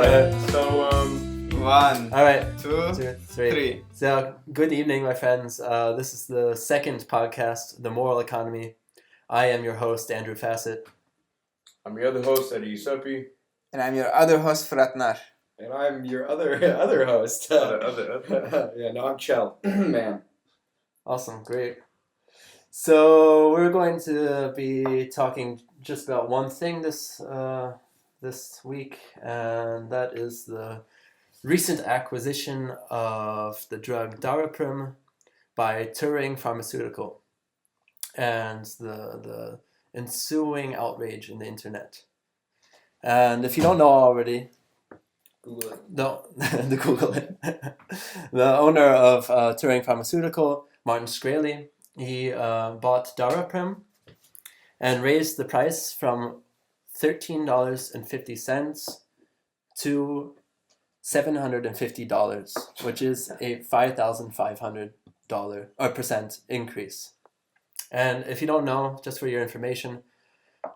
right. One. All right. Two, three. So, good evening, my friends. This is the second podcast, The Moral Economy. I am your host, Andrew Fassett. I'm your other host, Eddie Yusupi. And I'm your other host, Fratnar. And I'm your other host. I'm Chell. Man. Awesome, great. So we're going to be talking just about one thing this week, and that is the recent acquisition of the drug Daraprim by Turing Pharmaceutical and the ensuing outrage in the internet. And if you don't know already, Google it. The Google it. The owner of Turing Pharmaceutical, Martin Shkreli, he bought Daraprim and raised the price from $13.50 to $750, which is a $5,500% increase. And if you don't know, just for your information,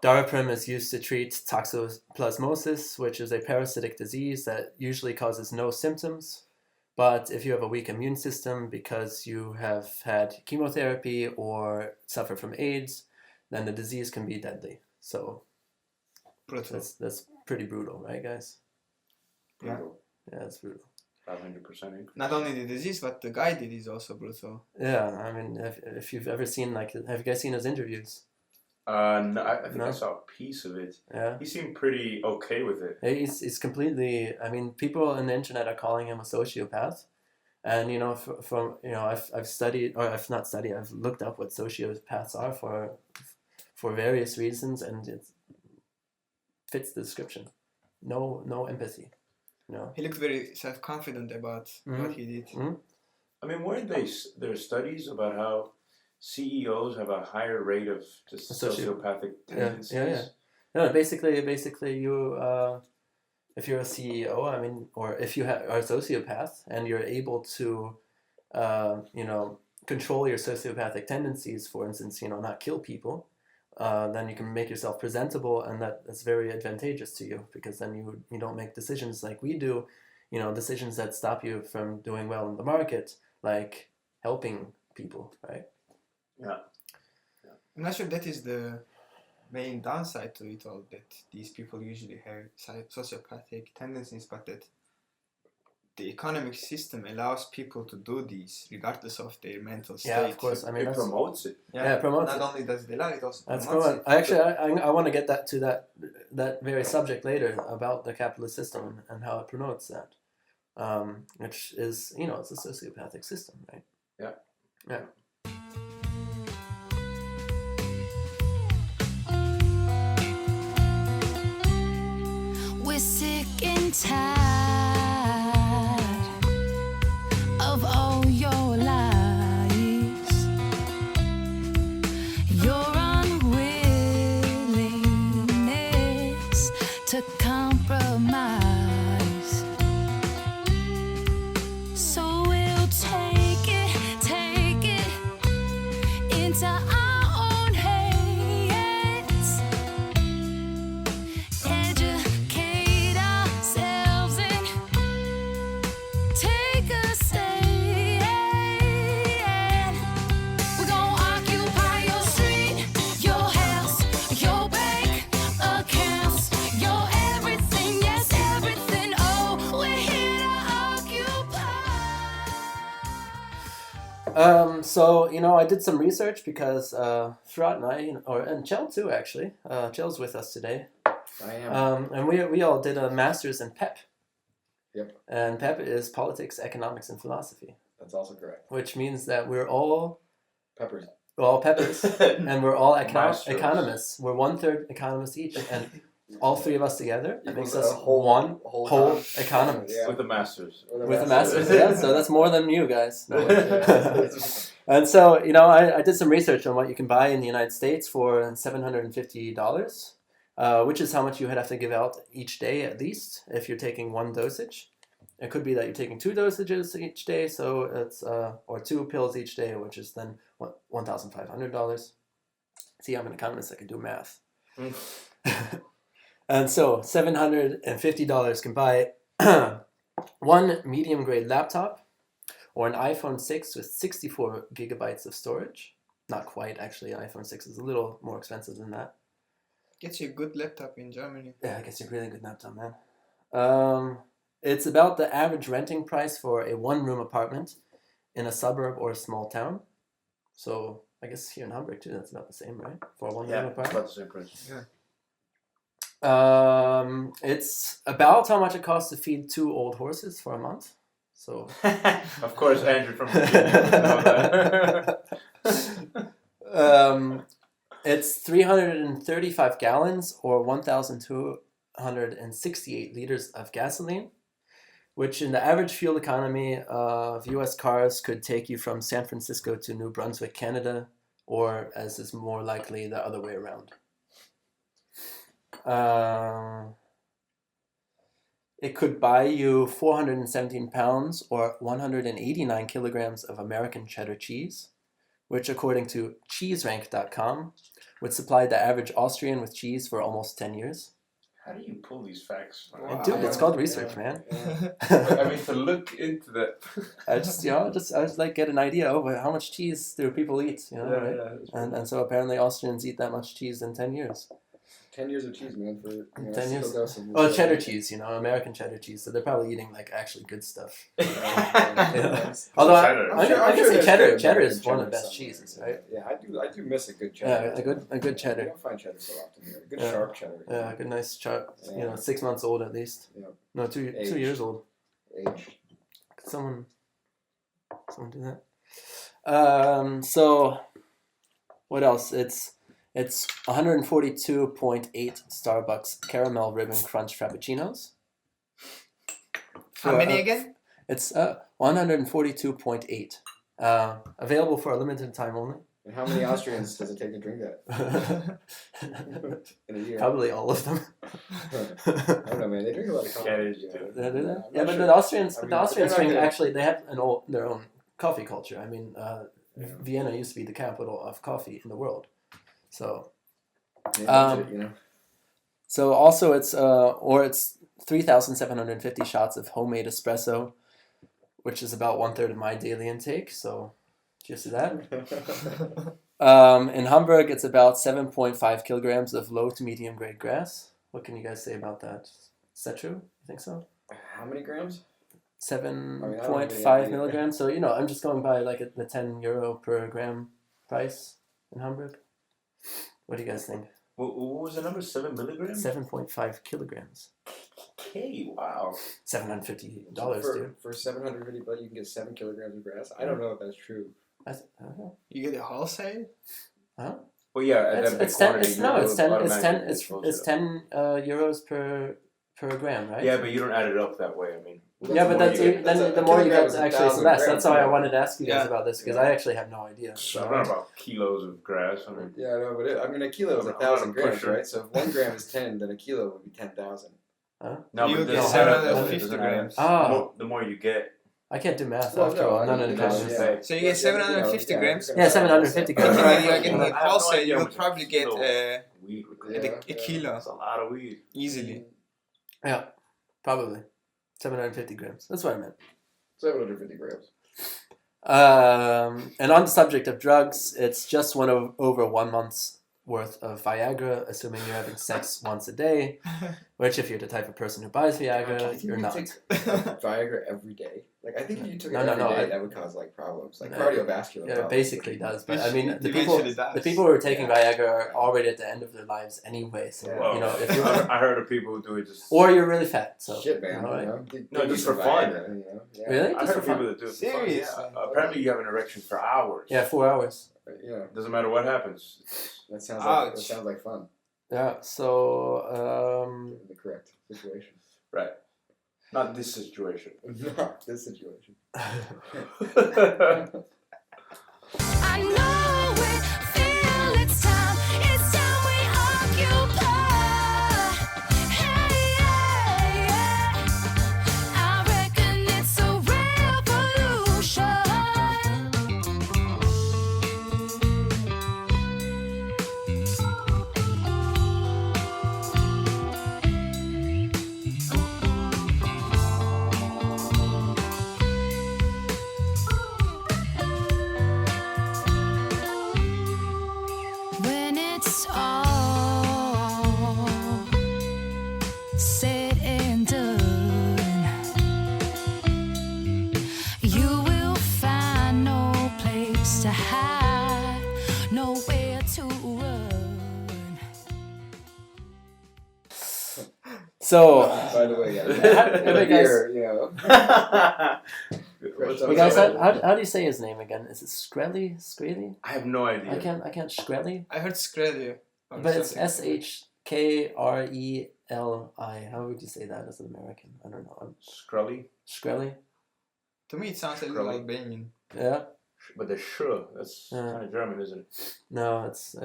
Daraprim is used to treat toxoplasmosis, which is a parasitic disease that usually causes no symptoms. But if you have a weak immune system because you have had chemotherapy or suffer from AIDS, then the disease can be deadly. So that's pretty brutal, right, guys? Yeah. Yeah, it's brutal. 500% increase. Not only the disease, but the guy did is also brutal. Yeah, I mean, if you've ever seen, have you guys seen his interviews? No, I think No? I saw a piece of it. Yeah. He seemed pretty okay with it. He's completely, I mean, people on the internet are calling him a sociopath. And, I've studied, or I've not studied, I've looked up what sociopaths are for various reasons, and it fits the description. No empathy. No. He looked very self-confident about what he did. Mm-hmm. I mean, weren't there studies about how CEOs have a higher rate of just sociopathic tendencies? Yeah. No, basically, you, if you're a CEO, I mean, or if you are a sociopath and you're able to, control your sociopathic tendencies, for instance, not kill people, then you can make yourself presentable, and that's very advantageous to you, because then you don't make decisions like we do, decisions that stop you from doing well in the market, like helping people, right? Yeah. I'm not sure that is the main downside to it all, that these people usually have sociopathic tendencies, but that the economic system allows people to do these regardless of their mental state. Yeah, of course. I mean, it promotes it. Yeah, it promotes not it. only does it allow, it also That's promotes it. I want to get to that very subject later about the capitalist system and how it promotes that, which is, it's a sociopathic system, right? Yeah. Yeah. We're sick and tired of all your lies, your unwillingness to compromise. So we'll take it into our own hands. Educate ourselves and take a stand. We're gonna occupy your street, your house, your bank accounts, your everything, yes, everything. Oh, we're here to occupy. So, I did some research because Firat and I, and Chell too, actually. Chell's with us today. I am. And we all did a master's in PEP. Yep. And PEP is Politics, Economics, and Philosophy, That's also correct. which means that we're all Peppers. peppers, and we're all Masters. economists. We're 1/3 economists each, and all three of us together, that makes Equals us a whole- one whole whole econ- economist. Yeah. With the masters. With a master's, yeah, so that's more than you guys. No. And so, I did some research on what you can buy in the United States for $750, which is how much you would have to give out each day at least if you're taking one dosage. It could be that you're taking 2 dosages each day, so it's or 2 pills each day, which is then $1,500. See, I'm an economist, I can do math. And so $750 can buy one medium grade laptop, or an iPhone 6 with 64 gigabytes of storage. Not quite, actually. An iPhone 6 is a little more expensive than that. Gets you a good laptop in Germany. Yeah, it gets you a really good laptop, man. It's about the average renting price for a one-room apartment in a suburb or a small town. So I guess here in Hamburg too, that's about the same, right? For a one-room apartment. About the same price. Yeah. It's about how much it costs to feed 2 old horses for a month. So Of course, Andrew from Virginia would know that. It's 335 gallons or 1,268 liters of gasoline, which in the average fuel economy of U.S. cars could take you from San Francisco to New Brunswick, Canada, or, as is more likely, the other way around. It could buy you 417 pounds or 189 kilograms of American cheddar cheese, which, according to cheeserank.com, would supply the average Austrian with cheese for almost 10 years. How do you pull these facts? Wow. Dude, it's called research, man. I mean, to look into that. I just like get an idea of how much cheese do people eat, right? Yeah. And so apparently Austrians eat that much cheese in 10 years. 10 years of cheese, man. For 10 years. Dose of Oh, cheddar cheese, American cheddar cheese. So they're probably eating like actually good stuff. Yeah. Although Cheddar. I can say cheddar is one of the best cheeses, right? Yeah, I do miss a good cheddar. Yeah, a good You cheddar. don't find cheddar so often here. A good Yeah. sharp cheddar. Yeah, a good nice chart. Yeah. 6 months old at least. Yeah. No, 2 Aged. years old. Aged. Could someone do that? So what else? It's 142.8 Starbucks caramel ribbon crunch frappuccinos. How many again? It's 142.8. Available for a limited time only. And how many Austrians does it take to drink that in a year? Probably all of them. I don't know, man. They drink a lot of coffee. Yeah, they do. They do that? I'm Yeah, not but sure. the Austrians, I mean, the Austrians they're not drink gonna- actually. They have their own coffee culture. I mean, Vienna used to be the capital of coffee in the world. So, so also it's 3,750 shots of homemade espresso, which is about 1/3 of my daily intake. So, just that. In Hamburg, it's about 7.5 kilograms of low to medium grade grass. What can you guys say about that? Is that true? You think so? How many grams? 7.5 milligrams. So, I'm just going by like the €10 per gram price in Hamburg. What do you guys think? What was the number? 7 milligrams? 7.5 kilograms. Okay, wow. $750, dude. For 750 bucks, you can get 7 kilograms of grass. I don't know if that's true. I don't know. You get a wholesale? Huh? Well, yeah, at that big It's 10. quantity, It's you're 10. automatically It's exposed to 10 euros per gram, right? Yeah, but you don't add it up that way. I mean, Yeah, but that's then the more you get, actually, it's less. That's why I wanted to ask you guys Yeah. about this, because I actually have no idea. I don't know about kilos of grass. I mean, Yeah, I know, but a kilo is I'm 1,000 not grams, sure. right? So if 1 gram is 10, then a kilo would be 10,000. no, You but get it doesn't 750 it doesn't add up. grams. Oh, The more you get, I can't do math Well, after no, all. I None mean, of the that's- questions. yeah. So you get 750 grams? Yeah, 750 But grams. when you are getting I it have no wholesale, idea you how will much probably get kilo weed would a get. kilo That's a lot of weed. easily. Yeah, probably 750 grams. That's what I meant. 750 grams. And on the subject of drugs, it's just over 1 month's worth of Viagra, assuming you're having sex once a day. Which, if you're the type of person who buys I Viagra, think you're you not. take Viagra every day. Like, I think if you took it No, every day, I- that would cause like problems, like No. cardiovascular Yeah, it problems. basically does. But I mean, It the people eventually does. who are taking Viagra are already at the end of their lives anyway. So Yeah. Well, if you I heard of people who do it just. or you're really fat. So Shit, man. all right. No, Give just me for some fun. Viagra, Yeah. Really? I Just heard for people fun? that do it for fun. Seriously? Yeah. Apparently, you have an erection for hours. Yeah, 4 hours. Yeah. Doesn't matter what happens. That sounds Ouch. like fun. Yeah. So The correct situation. Right. Not this situation. Not this situation. I know it, feel it's time we occupy. Hey, yeah, yeah. I reckon it's a revolution. place to hide, nowhere to run. So, By the way, yeah. Hey, guys. Beer, you know. What's hey up? guys, how do you say his name again? Is it Skrelly? Skrelly? I have no idea. I can't Skrelly. I heard Skrelly. or But it's something. SHKRELI. How would you say that as an American? I don't know. Skrully, Skrelly? To me, it sounds a little Skrelly. Albanian. Yeah. but the sh, that's kind of German, isn't it? No, it's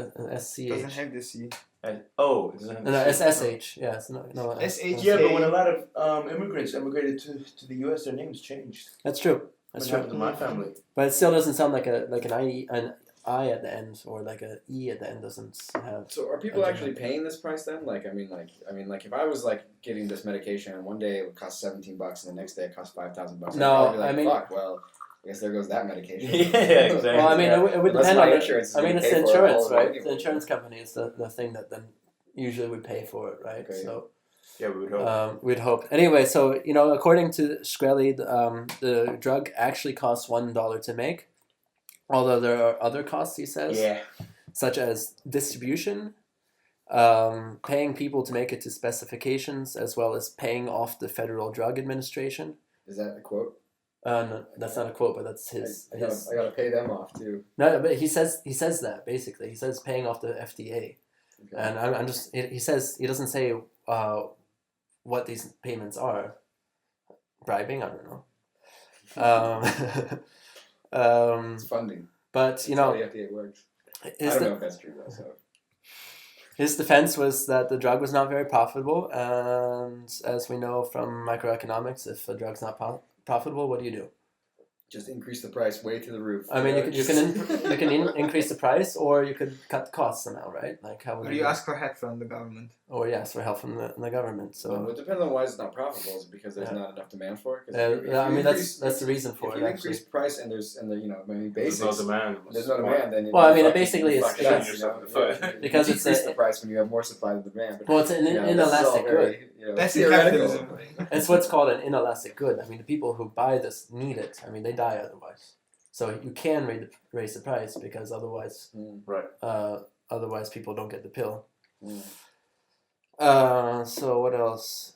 SCH. Doesn't have the C. Oh, it doesn't have No, the it's sh. SH. Yeah, it's no. SH. Yeah, but when a lot of immigrants immigrated to the U.S., their names changed. That's true. That's What true. happened to my family? But it still doesn't sound like an I at the end, or like a E at the end doesn't have. So are people Okay. actually paying this price then? Like, I mean, if I was like getting this medication and one day it would cost $17 and the next day it cost $5,000, No, I'd probably be like, I mean- fuck, well, I guess there goes that medication. Yeah, exactly. Well, I mean, it would Unless depend my on insurance is I mean, gonna it's pay the for it insurance, all right? anyway. The insurance company is the thing that then usually would pay for it, right? Okay. So Yeah, we would hope. we'd hope. Anyway, so according to Shkreli, the drug actually costs $1 to make, although there are other costs, he says, Yeah. such as distribution, paying people to make it to specifications, as well as paying off the Federal Drug Administration. Is that a quote? No, that's not a quote, but that's his. I gotta pay them off too. No, but he says that basically. He says paying off the FDA, Okay. and I'm just. He says he doesn't say what these payments are. Bribing, I don't know. It's funding. But That's how the FDA works. I his don't know if that's true though. So his defense was that the drug was not very profitable, and as we know from microeconomics, if a drug's not profitable, what do? just increase the price way to the roof. I mean, you can increase the price, or you could cut costs somehow, right? Like how would Or you you do? ask for help from the government. Or yes, for help from the government. Well, So it depends on why it's not profitable. Is it because there's Yeah. not enough demand for it? 'Cause if you I mean increase- that's the reason for if it you actually. increase price and maybe There's basics, no demand. there's no demand, then Well, I mean, fucking basically it's fuck it up, shooting yourself in the you know? foot. You Because it's decrease a- the price when you have more supply than demand. But, Well, it's an this is all inelastic good. very, That's theoretical. capitalism. It's what's called an inelastic good. I mean, the people who buy this need it. I mean, they die otherwise. So you can raise the price because otherwise, Right. otherwise people don't get the pill. Mm. So what else?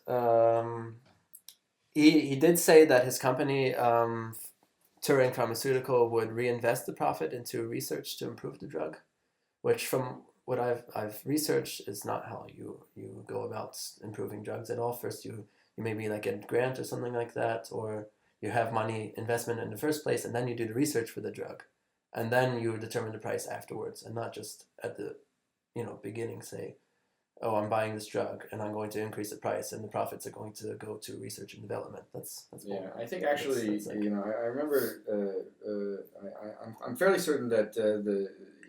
He did say that his company, Turing Pharmaceutical, would reinvest the profit into research to improve the drug, which from what I've researched is not how you go about improving drugs at all. First, you maybe like get a grant or something like that, or you have money investment in the first place, and then you do the research for the drug, and then you determine the price afterwards, and not just at the beginning say, oh, I'm buying this drug and I'm going to increase the price and the profits are going to go to research and development. That's Yeah, bull. I think actually, That's like- I remember. I'm fairly certain that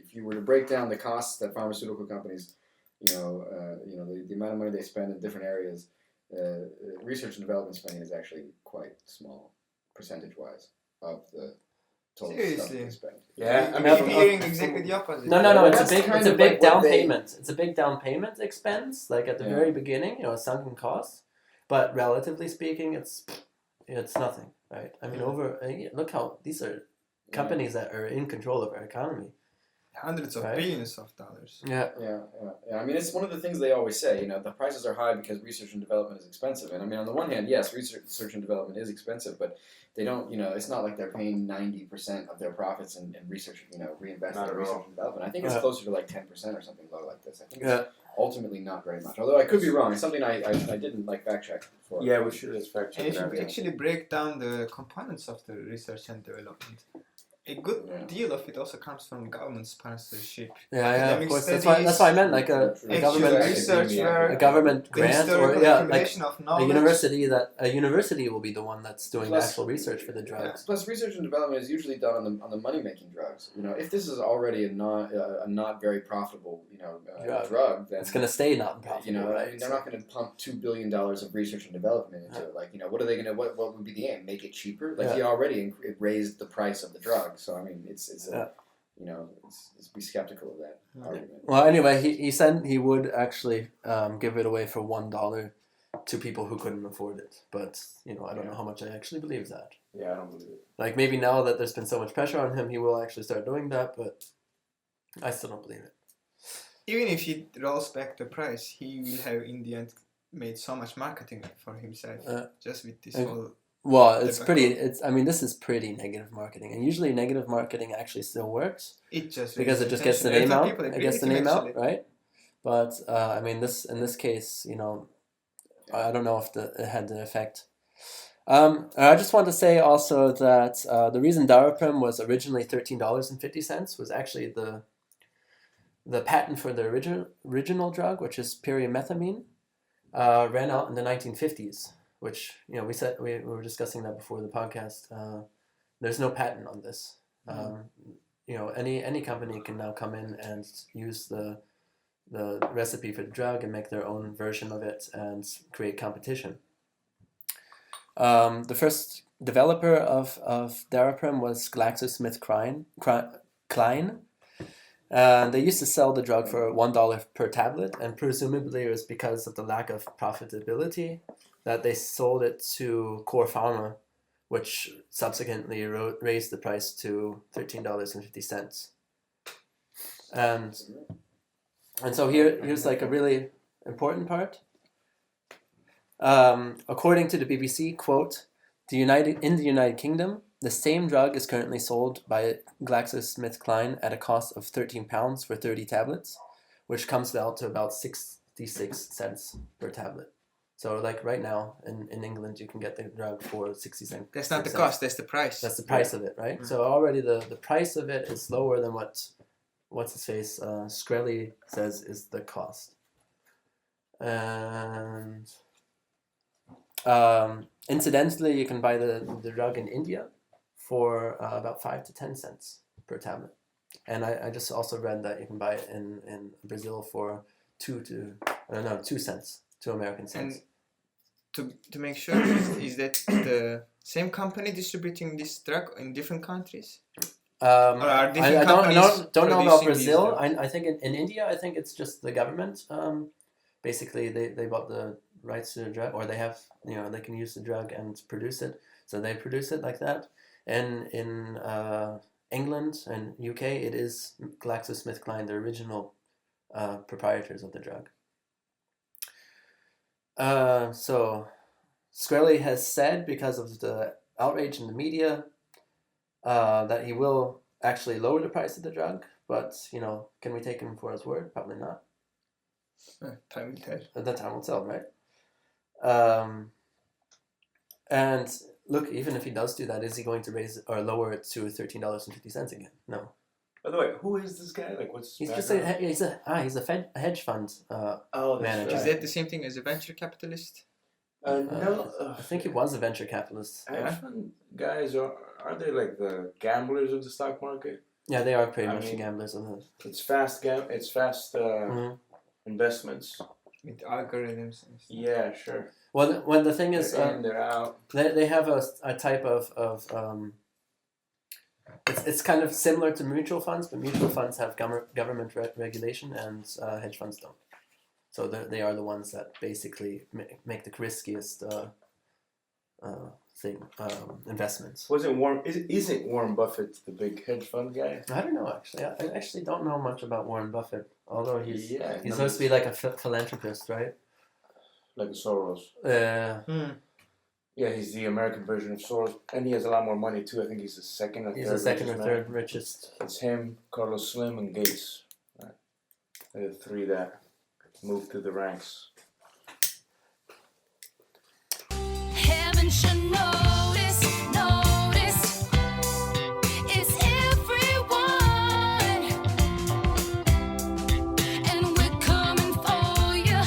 if you were to break down the costs that pharmaceutical companies, the amount of money they spend in different areas, research and development spending is actually quite small, percentage-wise, of the total stuff Seriously? they spend. Yeah, I I'm mean, hearing exactly the opposite. No, Well, it's that's a big, kind it's a of big like what down they- payment. It's a big down payment expense, like at the Yeah. very beginning, sunken costs. But relatively speaking, it's nothing, right? I mean, look how these are companies that are in control of our economy. Hundreds of Right. billions of dollars. Yeah, Yeah. I mean, it's one of the things they always say. The prices are high because research and development is expensive. And I mean, on the one hand, yes, research and development is expensive, but they don't. It's not like they're paying 90% of their profits in research. Reinvest Not in at research all. and development. I think it's Yeah. closer to like 10% or something low like this. I think Yeah. it's ultimately not very much. Although I could be wrong. It's something I didn't fact check before. Yeah, we should just fact check And if it out. you actually break down the components of the research and development, a good Yeah. deal of it also comes from government sponsorship. of Academic course. studies, That's why I meant like a Actual government research academia. where a government the grant, or historical like accumulation of a knowledge. university will be the one that's doing the Plus- actual research for the drugs. Plus, research and development is usually done on the money making drugs. If this is already a not very profitable drug, then It's gonna stay not profitable, I right? mean, they're not going to pump $2 billion of research and development into it. Like, what are they going to? What would be the aim? Make it cheaper? Like, he already raised the price of the drug. So I mean, it's be skeptical of that argument. Well, anyway, he said he would actually give it away for $1 to people who couldn't afford it. But I don't know how much I actually believe that. Yeah, I don't believe it. Like maybe now that there's been so much pressure on him, he will actually start doing that, but I still don't believe it. Even if he rolls back the price, he will have in the end made so much marketing for himself just with this whole. Well, I mean, this is pretty negative marketing, and usually negative marketing actually still works. It just because it just gets the name out. It gets the name out, right? But I mean, in this case, you know, I don't know if it had the effect. I just want to say also that the reason Daraprim was originally $13.50 was actually the patent for the original drug, which is pyrimethamine, ran out in the 1950s. Which, you know, we were discussing that before the podcast. There's no patent on this. You know, any company can now come in and use the recipe for the drug and make their own version of it and create competition. The first developer of Daraprim was GlaxoSmithKline. They used to sell the drug for $1 per tablet, and presumably it was because of the lack of profitability that they sold it to Core Pharma, which subsequently raised the price to $13.50. And so here's like a really important part. According to the BBC, quote, in the United Kingdom, the same drug is currently sold by GlaxoSmithKline at a cost of £13 for 30 tablets, which comes out to about 66 cents per tablet. So like right now in England, you can get the drug for 60 cents. That's not the cost, that's the price. That's the price of it, right? So already the price of it is lower than what's his face, Shkreli says is the cost. And incidentally, you can buy the drug in India for about 5 to 10 cents per tablet. And I just also read that you can buy it in Brazil for 2 cents. 2 American cents. And to make sure, is that the same company distributing this drug in different countries? Or are different companies don't know about Brazil. these I think in India, I think it's just the government. Basically, they bought the rights to the drug, or they have, you know, they can use the drug and produce it. So they produce it like that. And in England and UK, it is GlaxoSmithKline, the original proprietors of the drug. So Shkreli has said, because of the outrage in the media, that he will actually lower the price of the drug. But, you know, can we take him for his word? Probably not. Time will tell. The time will tell, right? And look, even if he does do that, is he going to raise or lower it to $13.50 again? No. By the way, who is this guy? Like, what's his He's just background? he's a hedge fund manager. Is that the same thing as a venture capitalist? No. I think he was a venture capitalist. Hedge fund guys are they like the gamblers of the stock market? Yeah, they are pretty I much the mean, gamblers of the. It's fast investments. With algorithms and stuff. Yeah, sure. Well, when the thing is, They're in, they're out. they have a type of it's kind of similar to mutual funds, but mutual funds have government regulation and hedge funds don't. So they are the ones that basically make the riskiest investments. Isn't Warren Buffett the big hedge fund guy? I don't know, actually. I actually don't know much about Warren Buffett, although he's no, supposed to be like a philanthropist, right? Like Soros. Yeah, he's the American version of Soros, and he has a lot more money too. I think he's the second or third richest. It's him, Carlos Slim, and Gates. Right. They're the three that moved through the ranks. Heaven should notice, it's everyone, and we're coming for you.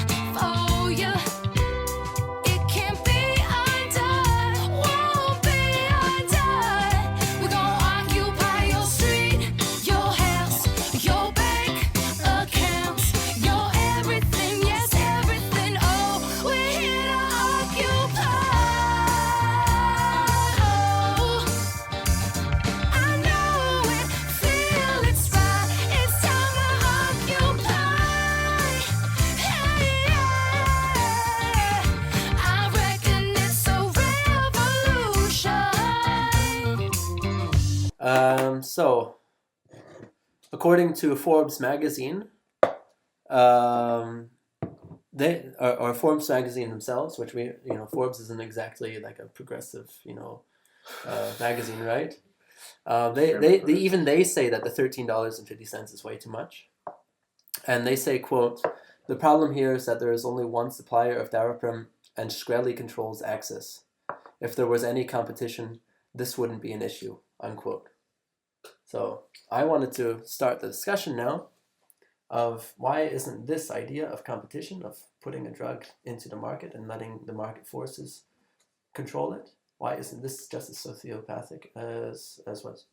It can't be undone, won't be undone. We're gonna occupy your street, your house, your bank accounts, your everything, yes, everything. Oh, we're here to occupy. So, according to Forbes magazine, they or Forbes magazine themselves, which Forbes isn't exactly like a progressive, magazine, right? They say that the $13.50 is way too much, and they say, quote, "The problem here is that there is only one supplier of Daraprim, and Shkreli controls access. If there was any competition, this wouldn't be an issue," unquote. So I wanted to start the discussion now of why isn't this idea of competition, of putting a drug into the market and letting the market forces control it, why isn't this just as sociopathic as what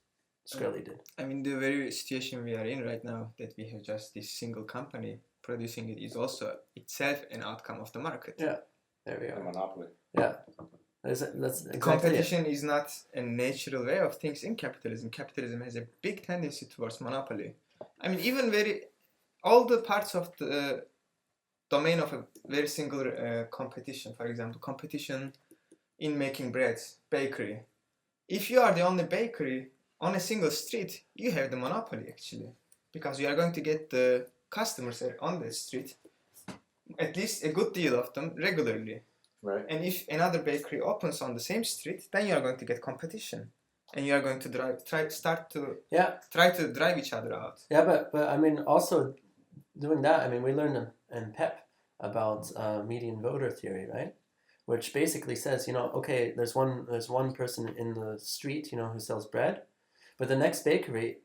Shkreli did? I mean, the very situation we are in right now, that we have just this single company producing it, is also itself an outcome of the market. Yeah, there we A are. monopoly. Yeah, that's exactly Competition is not a natural way of things in capitalism. Capitalism has a big tendency towards monopoly. I mean, even all the parts of the domain of a very singular competition, for example, competition in making breads, bakery. If you are the only bakery on a single street, you have the monopoly actually, because you are going to get the customers on the street, at least a good deal of them regularly. Right. And if another bakery opens on the same street, then you are going to get competition, and you are going to try to drive each other out. Yeah, but I mean, also doing that, I mean, we learned in PEP about median voter theory, right? Which basically says, okay, there's one person in the street, who sells bread, but the next bakery,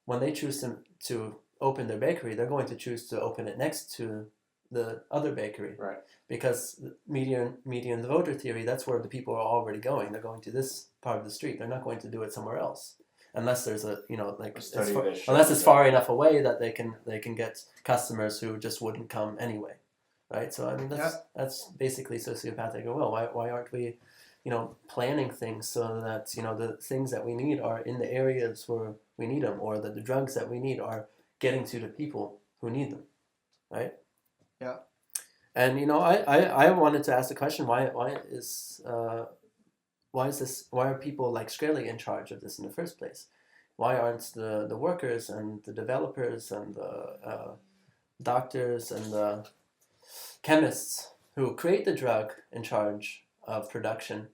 when they choose to open their bakery, they're going to choose to open it next to the other bakery, Right? Because median voter theory, that's where the people are already going. They're going to this part of the street. They're not going to do it somewhere else, unless there's unless it's far enough away that they can get customers who just wouldn't come anyway, right? So I mean that's basically sociopathic as well. Why aren't we, planning things so that the things that we need are in the areas where we need them, or that the drugs that we need are getting to the people who need them, right? Yeah. And I wanted to ask the question, why are people like Shkreli in charge of this in the first place? Why aren't the workers and the developers and the doctors and the chemists who create the drug in charge of production,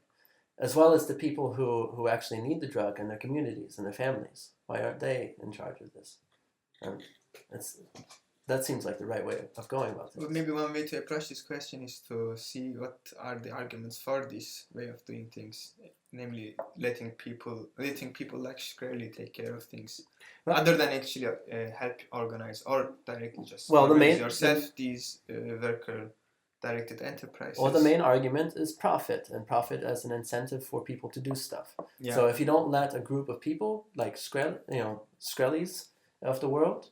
as well as the people who actually need the drug and their communities and their families? Why aren't they in charge of this? And that seems like the right way of going about it. Well, maybe one way to approach this question is to see what are the arguments for this way of doing things, namely letting people like Shkreli take care of things, other than actually help organize or directly just organize yourself these worker-directed enterprises. Well, the main argument is profit, and profit as an incentive for people to do stuff. Yeah. So if you don't let a group of people like Shkrelis of the world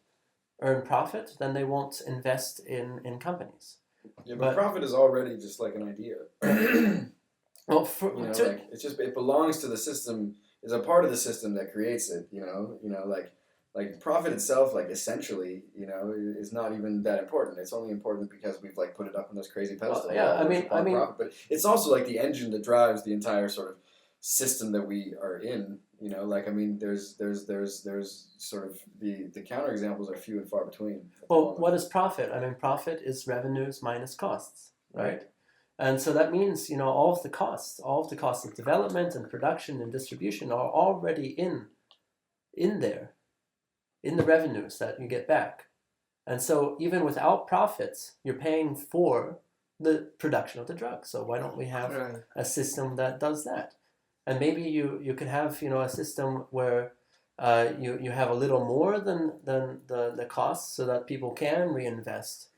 earn profit, then they won't invest in companies. Yeah, but profit is already just like an idea. Well, it belongs to the system. Is a part of the system that creates it. Like profit itself, like essentially, is not even that important. It's only important because we've like put it up on this crazy pedestal. I mean, profit. But it's also like the engine that drives the entire sort of system that we are in. There's sort of the counterexamples are few and far between. Well, what is profit? I mean, profit is revenues minus costs, right? And so that means, all of the costs of development and production and distribution are already in there, in the revenues that you get back. And so even without profits, you're paying for the production of the drug. So why don't we have a system that does that? And maybe you could have a system where you have a little more than the costs, so that people can reinvest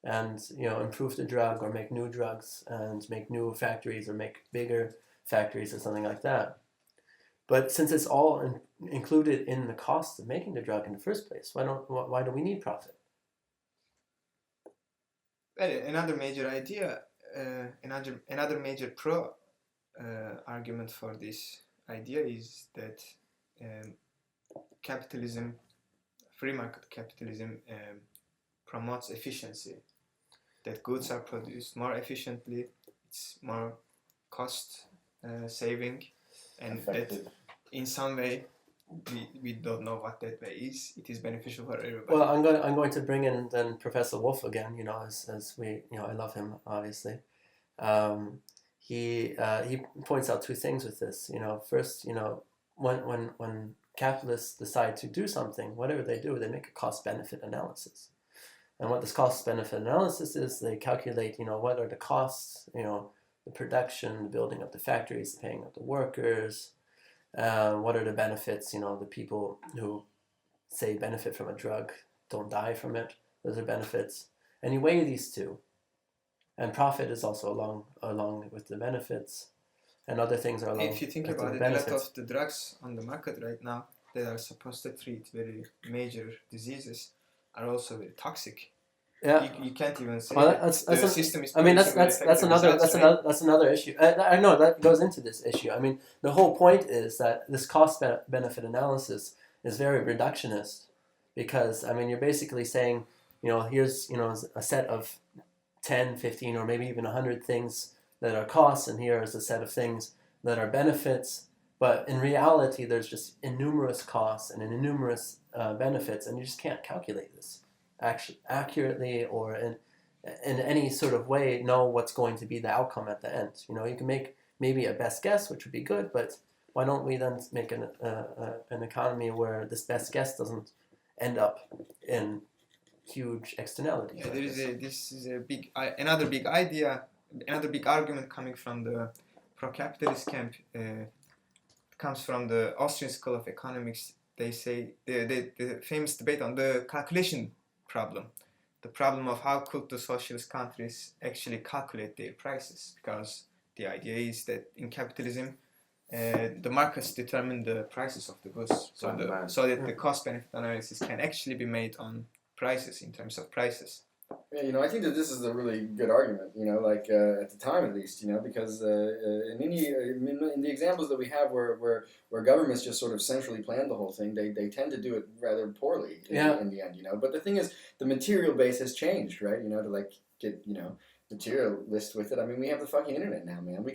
and improve the drug or make new drugs and make new factories or make bigger factories or something like that. But since it's all included in the cost of making the drug in the first place, why do we need profit? Well, another major idea, another major pro argument for this idea is that capitalism, free market capitalism, promotes efficiency. That goods are produced more efficiently, it's more cost saving, and effective. That in some way we don't know what that way is. It is beneficial for everybody. Well, I'm going to bring in then Professor Wolf again. You know, as we, you know, I love him obviously. He points out two things with this. You know, first, you know, when capitalists decide to do something, whatever they do, they make a cost-benefit analysis. And what this cost-benefit analysis is, they calculate, you know, what are the costs, you know, the production, the building of the factories, the paying of the workers, what are the benefits, you know, the people who say benefit from a drug don't die from it, those are benefits. And you weigh these two. And profit is also along with the benefits, and other things are along If you think with about the it, a lot benefits. of the drugs on the market right now that are supposed to treat very major diseases are also very toxic. Yeah. You can't even say Well, that the that's system is I mean, producing very effective results, right? that's another issue. I know that goes into this issue. I mean, the whole point is that this cost benefit analysis is very reductionist, because I mean, you're basically saying, you know, here's, you know, a set of 10, 15, or maybe even 100 things that are costs, and here is a set of things that are benefits. But in reality, there's just innumerous costs and innumerous benefits, and you just can't calculate this actually accurately or in any sort of way know what's going to be the outcome at the end. You know, you can make maybe a best guess, which would be good, but why don't we then make an economy where this best guess doesn't end up in huge externalities? Yeah, this is a big another big idea, another big argument coming from the pro-capitalist camp. Comes from the Austrian School of Economics. They say the famous debate on the calculation problem, the problem of how could the socialist countries actually calculate their prices, because the idea is that in capitalism the markets determine the prices of the goods, so that the cost-benefit analysis can actually be made on prices, in terms of prices. Yeah, you know, I think that this is a really good argument, you know, like at the time at least, you know, because in the examples that we have where governments just sort of centrally plan the whole thing, they tend to do it rather poorly in the end, you know. But the thing is, the material base has changed, right? You know, to like get, you know, materialist with it. I mean, we have the fucking internet now, man. We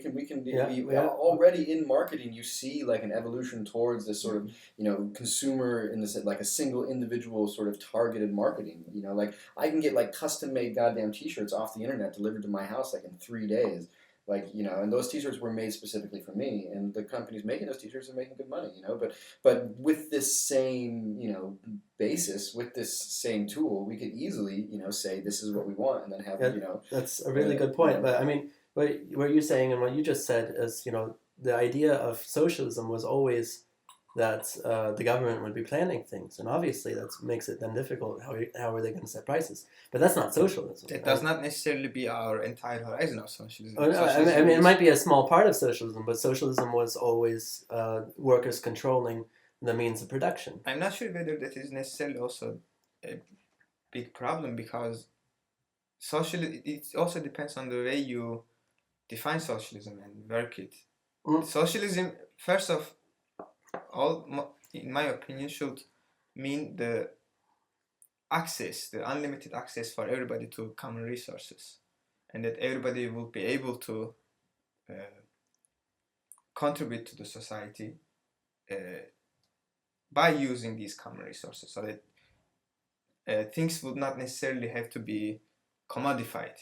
already in marketing, you see like an evolution towards this sort of, you know, consumer in this, like a single individual sort of targeted marketing. You know, like I can get like custom made goddamn t-shirts off the internet delivered to my house like in 3 days. Like, you know, and those t-shirts were made specifically for me, and the companies making those t-shirts are making good money, you know, but with this same, you know, basis, with this same tool, we could easily, you know, say this is what we want, and then have, you know. That's a really good point. But I mean, what you're saying and what you just said is, you know, the idea of socialism was always that the government would be planning things, and obviously that makes it then difficult. How are they going to set prices? But that's not socialism. That does not necessarily be our entire horizon of socialism. Oh, no, I mean, it might be a small part of socialism, but socialism was always workers controlling the means of production. I'm not sure whether that is necessarily also a big problem, because it also depends on the way you define socialism and work it. Socialism, first of all, in my opinion, should mean the unlimited access for everybody to common resources, and that everybody will be able to contribute to the society by using these common resources, so that things would not necessarily have to be commodified.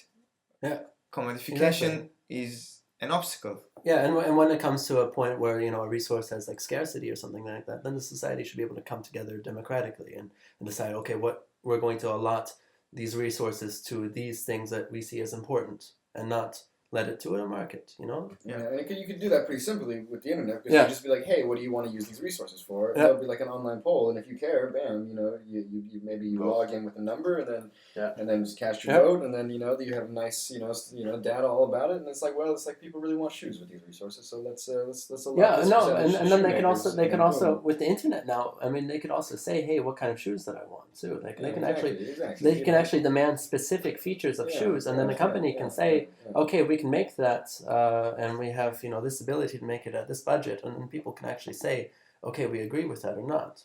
Yeah. Commodification is an obstacle. Yeah, and when it comes to a point where, you know, a resource has like scarcity or something like that, then the society should be able to come together democratically and decide, okay, what we're going to allot these resources to these things that we see as important, and not let it to a market, you know? Yeah, and you could do that pretty simply with the internet, because you just be like, hey, what do you want to use these resources for? And there'll be like an online poll, and if you care, bam, you know, you maybe log in with a number, and then just cast your vote, and then, you know, you have nice, you know, data all about it, and it's like, well, it's like people really want shoes with these resources, so let's and then they can also with the internet now, I mean, they could also say, hey, what kind of shoes that I want too. They can actually demand specific features of shoes, and then the company can say, okay, we can make that, and we have, you know, this ability to make it at this budget, and then people can actually say, okay, we agree with that or not,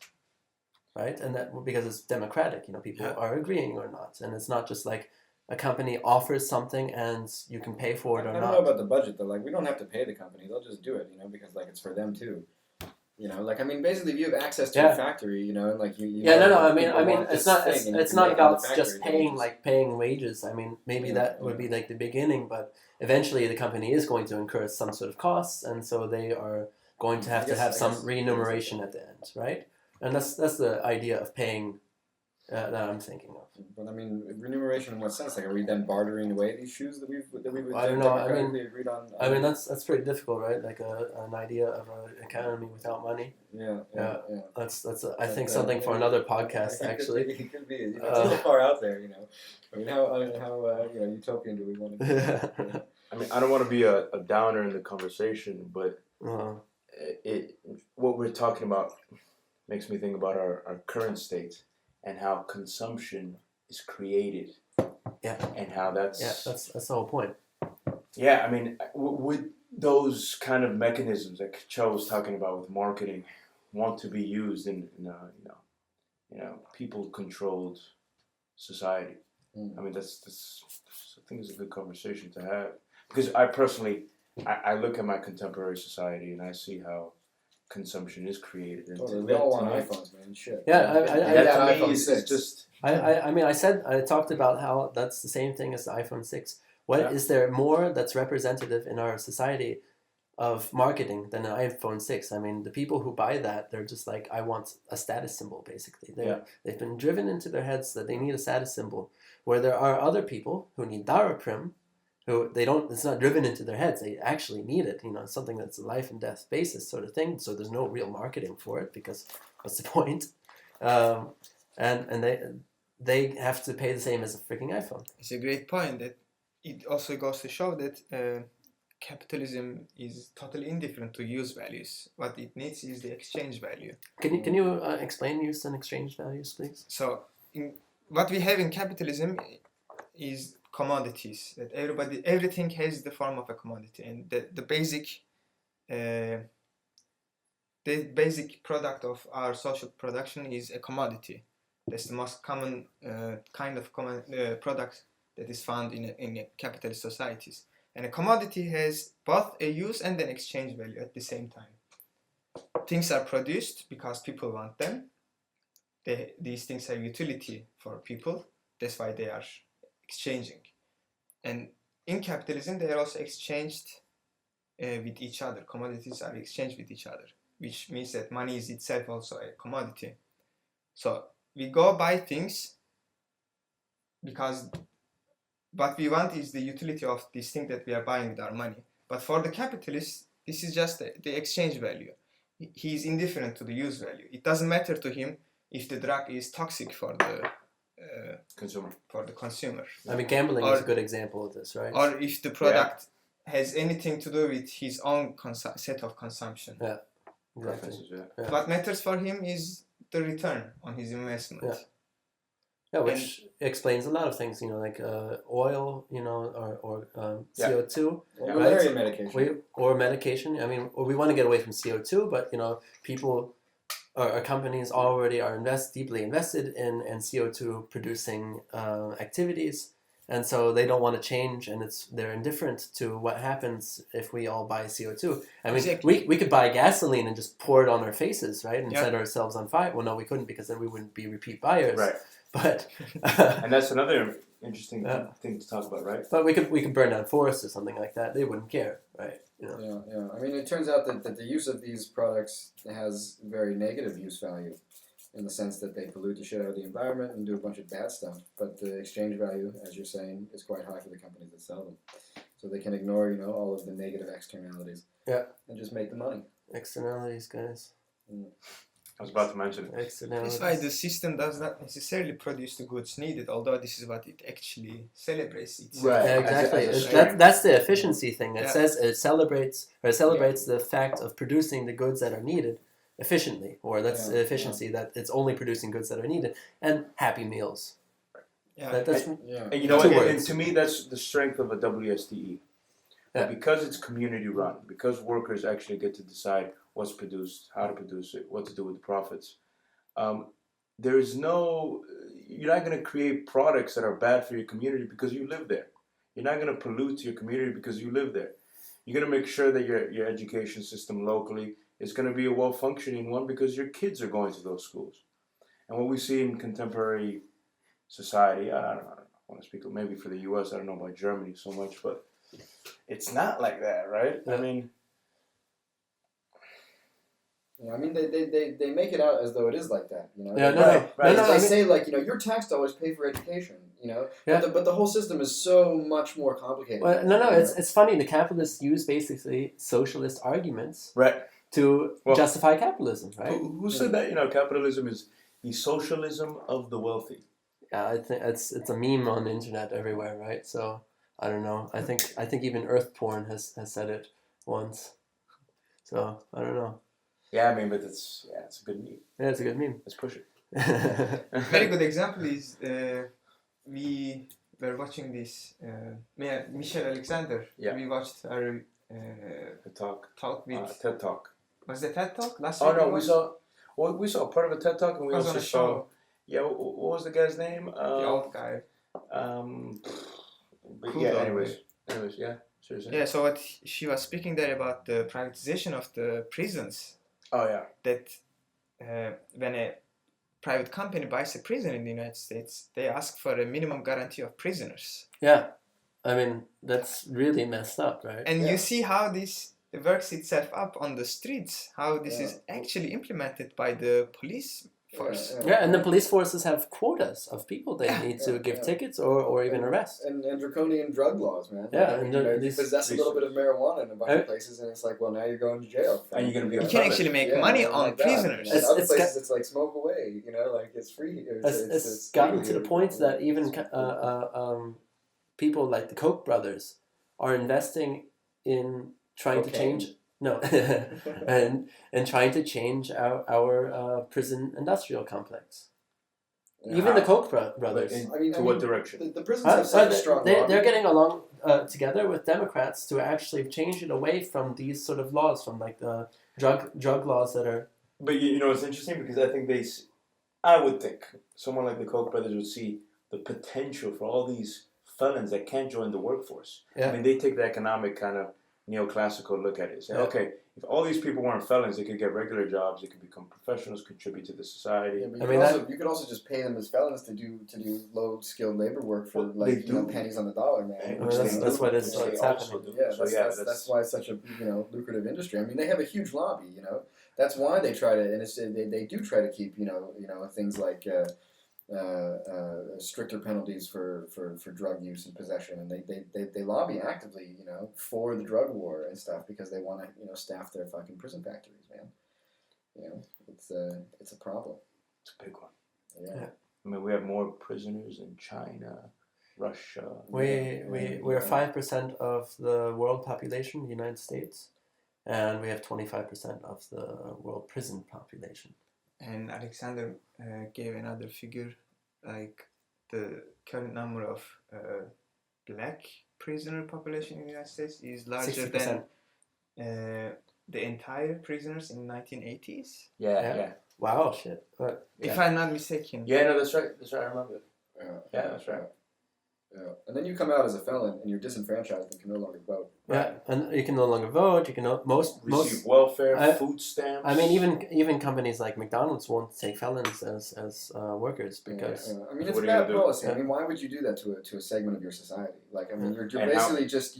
right? And that, because it's democratic, you know, people are agreeing or not, and it's not just like a company offers something and you can pay for it or not. I don't know about the budget though. Like, we don't have to pay the company; they'll just do it, you know, because like it's for them too. You know, like, I mean, basically, if you have access to Yeah. a factory, you know, and like you Yeah, no, know, I mean, people want it's this not, thing it's, and you it's can not make it in the about just factory, then paying you like paying wages. I mean, maybe Yeah, that would yeah. be like the beginning, but eventually the company is going to incur some sort of costs, and so they are going to I have to guess- have I some guess- remuneration at the end, right? And that's the idea of paying that I'm thinking of. But I mean, remuneration in what sense? Like, are we then bartering away these shoes that we would I don't know, I mean- democratically agreed on? I mean, that's pretty difficult, right? Like an idea of an economy without money. yeah. That's I think That- something for another podcast, It actually. could be. You know, it's a little far out there. You know, I mean, how you know, utopian do we want to be? I mean, I don't want to be a downer in the conversation, but what we're talking about makes me think about our current state and how consumption is created. Yeah. And how that's that's the whole point. Yeah, I mean, would those kind of mechanisms that Cho was talking about with marketing want to be used in people-controlled society? I mean, that's I think it's a good conversation to have, because I personally I look at my contemporary society and I see how consumption is created. And We all want iPhones, man. Shit. Yeah, that to me is just. I mean, I talked about how that's the same thing as the iPhone 6. What is there more that's representative in our society of marketing than an iPhone 6? I mean, the people who buy that, they're just like, I want a status symbol, basically. They've been driven into their heads that they need a status symbol, where there are other people who need Daraprim, who it's not driven into their heads. They actually need it. You know, it's something that's a life and death basis sort of thing. So there's no real marketing for it, because what's the point? And they have to pay the same as a freaking iPhone. It's a great point. That it also goes to show that capitalism is totally indifferent to use values. What it needs is the exchange value. Can you explain use and exchange values, please? So what we have in capitalism is commodities. That everything has the form of a commodity, and the basic product of our social production is a commodity. That's the most common kind of product that is found in capitalist societies. And a commodity has both a use and an exchange value at the same time. Things are produced because people want them. These things have utility for people. That's why they are exchanging. And in capitalism, they are also exchanged with each other. Commodities are exchanged with each other, which means that money is itself also a commodity. So we go buy things because what we want is the utility of this thing that we are buying with our money. But for the capitalist, this is just the exchange value. He is indifferent to the use value. It doesn't matter to him if the drug is toxic for the consumer. I mean, gambling is a good example of this, right? Or if the product has anything to do with his own set of consumption. Yeah, exactly. Yeah. What matters for him is the return on his investment. Yeah, which explains a lot of things, you know, like oil, you know, or CO2. Or malaria medication. Or medication. I mean, we want to get away from CO2, but, you know, people or companies already are deeply invested in CO2 producing activities. And so they don't want to change, and they're indifferent to what happens if we all buy CO2. I mean, we could buy gasoline and just pour it on our faces, right, and set ourselves on fire. Well, no, we couldn't, because then we wouldn't be repeat buyers. Right. But and that's another interesting thing to talk about, right? But we could burn down forests or something like that. They wouldn't care, right? You know? Yeah. I mean, it turns out that the use of these products has very negative use value, in the sense that they pollute the shit out of the environment and do a bunch of bad stuff. But the exchange value, as you're saying, is quite high for the companies that sell them. So they can ignore, you know, all of the negative externalities. Yeah. And just make the money. Externalities, guys. I was about to mention it. That's why the system does not necessarily produce the goods needed, although this is what it actually celebrates. Right. Yeah, exactly. That's the efficiency thing. It says it celebrates the fact of producing the goods that are needed efficiently, or that's the efficiency that it's only producing goods that are needed, and Happy Meals. Yeah. And you know what? And to me, that's the strength of a WSDE. Yeah. Because it's community run, because workers actually get to decide what's produced, how to produce it, what to do with the profits. You're not going to create products that are bad for your community because you live there. You're not going to pollute your community because you live there. You're going to make sure that your education system locally it's going to be a well-functioning one because your kids are going to those schools. And what we see in contemporary society, I don't know, I want to speak maybe for the U.S., I don't know about Germany so much, but it's not like that, right? I mean... Yeah, I mean, they make it out as though it is like that, you know. Yeah, They say like, you know, your tax dollars pay for education, you know. Yeah. But the whole system is so much more complicated. Well, no, it's funny. The capitalists use basically socialist arguments Right. to justify capitalism, right? Who said that? You know, capitalism is the socialism of the wealthy. Yeah, I think it's a meme on the internet everywhere, right? So I don't know. I think even Earth Porn has said it once. So I don't know. Yeah, I mean, but it's a good meme. Yeah, it's a good meme. Let's push it. Very good example is we were watching this Michelle Alexander. Yeah. We watched her talk with TED Talk. was the TED Talk last Oh week? no, we saw part of a TED Talk, and we was on also a saw. show. Yeah, what was the guy's name? The old guy. But Cool yeah. dog, Anyways, yeah. Seriously. Yeah. So what she was speaking there about the privatization of the prisons. Oh yeah. That when a private company buys a prison in the United States, they ask for a minimum guarantee of prisoners. Yeah, I mean that's really messed up, right? And you see how this works itself up on the streets, how this is actually implemented by the police force. Yeah, and the police forces have quotas of people they need to give tickets or even arrest. And draconian drug laws, man. Yeah, like, and you know, you these- possess a little bit of marijuana in a bunch of places, and it's like, well, now you're going to jail. And you're gonna be. You can actually make money on like that. prisoners. And other It's places, it's like smoke away. You know, like it's free. It's gotten to the legal point here. that even people like the Koch brothers are investing in trying to Cocaine. change and trying to change our prison industrial complex. Even the Koch brothers. To what direction? The prisons have such a strong lobby. They're getting along together with Democrats to actually change it away from these sort of laws, from like the drug laws that are. But you know, it's interesting because I think I would think someone like the Koch brothers would see the potential for all these felons that can't join the workforce. Yeah. I mean, they take the economic kind of neoclassical look at it. Say, okay, if all these people weren't felons, they could get regular jobs, they could become professionals, contribute to the society. Yeah, but you could also just pay them as felons to do low skilled labor work for pennies on the dollar, man. That's what it's happening. Yeah, that's why it's such a lucrative industry. I mean, they have a huge lobby. You know, that's why they try to, and they do try to keep things like stricter penalties for drug use and possession, and they lobby actively, for the drug war and stuff because they want to, staff their fucking prison factories, man. It's a problem. It's a big one. Yeah. I mean, we have more prisoners in China, Russia. We're 5% of the world population in the United States, and we have 25% of the world prison population. And Alexander gave another figure, like the current number of black prisoner population in the United States is larger 60%. than the entire prisoners in 1980s. Yeah. Wow, shit. But, If I'm not mistaken. Yeah, no, that's right. I remember. Yeah, that's right. Yeah. And then you come out as a felon and you're disenfranchised and can no longer vote. Yeah, and you can no longer vote. You can receive welfare, food stamps. I mean, even companies like McDonald's won't take felons as workers because. I mean, it's bad policy. I mean, why would you do that to a segment of your society? Like, I mean, you're basically just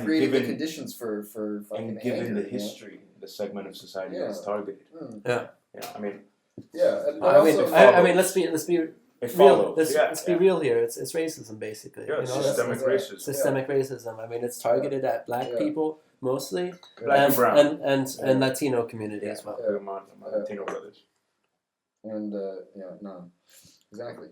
creating the conditions for fucking and given anger, the history, the segment of society that's targeted. Yeah. I mean. Yeah. I mean, let's be real. Let's be real here. It's racism basically. Yeah, systemic racism. Systemic racism. I mean, it's targeted at black people mostly, black and brown, and Latino community as well. My Latino brothers. And exactly.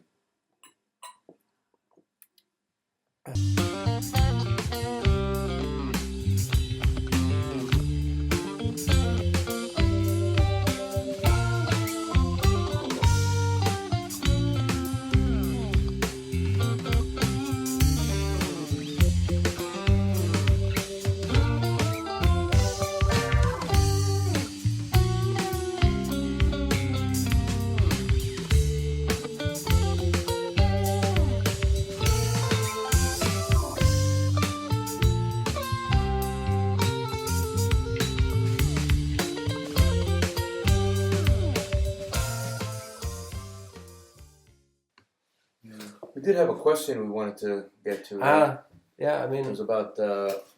We did have a question we wanted to get to. Yeah, I mean, it was about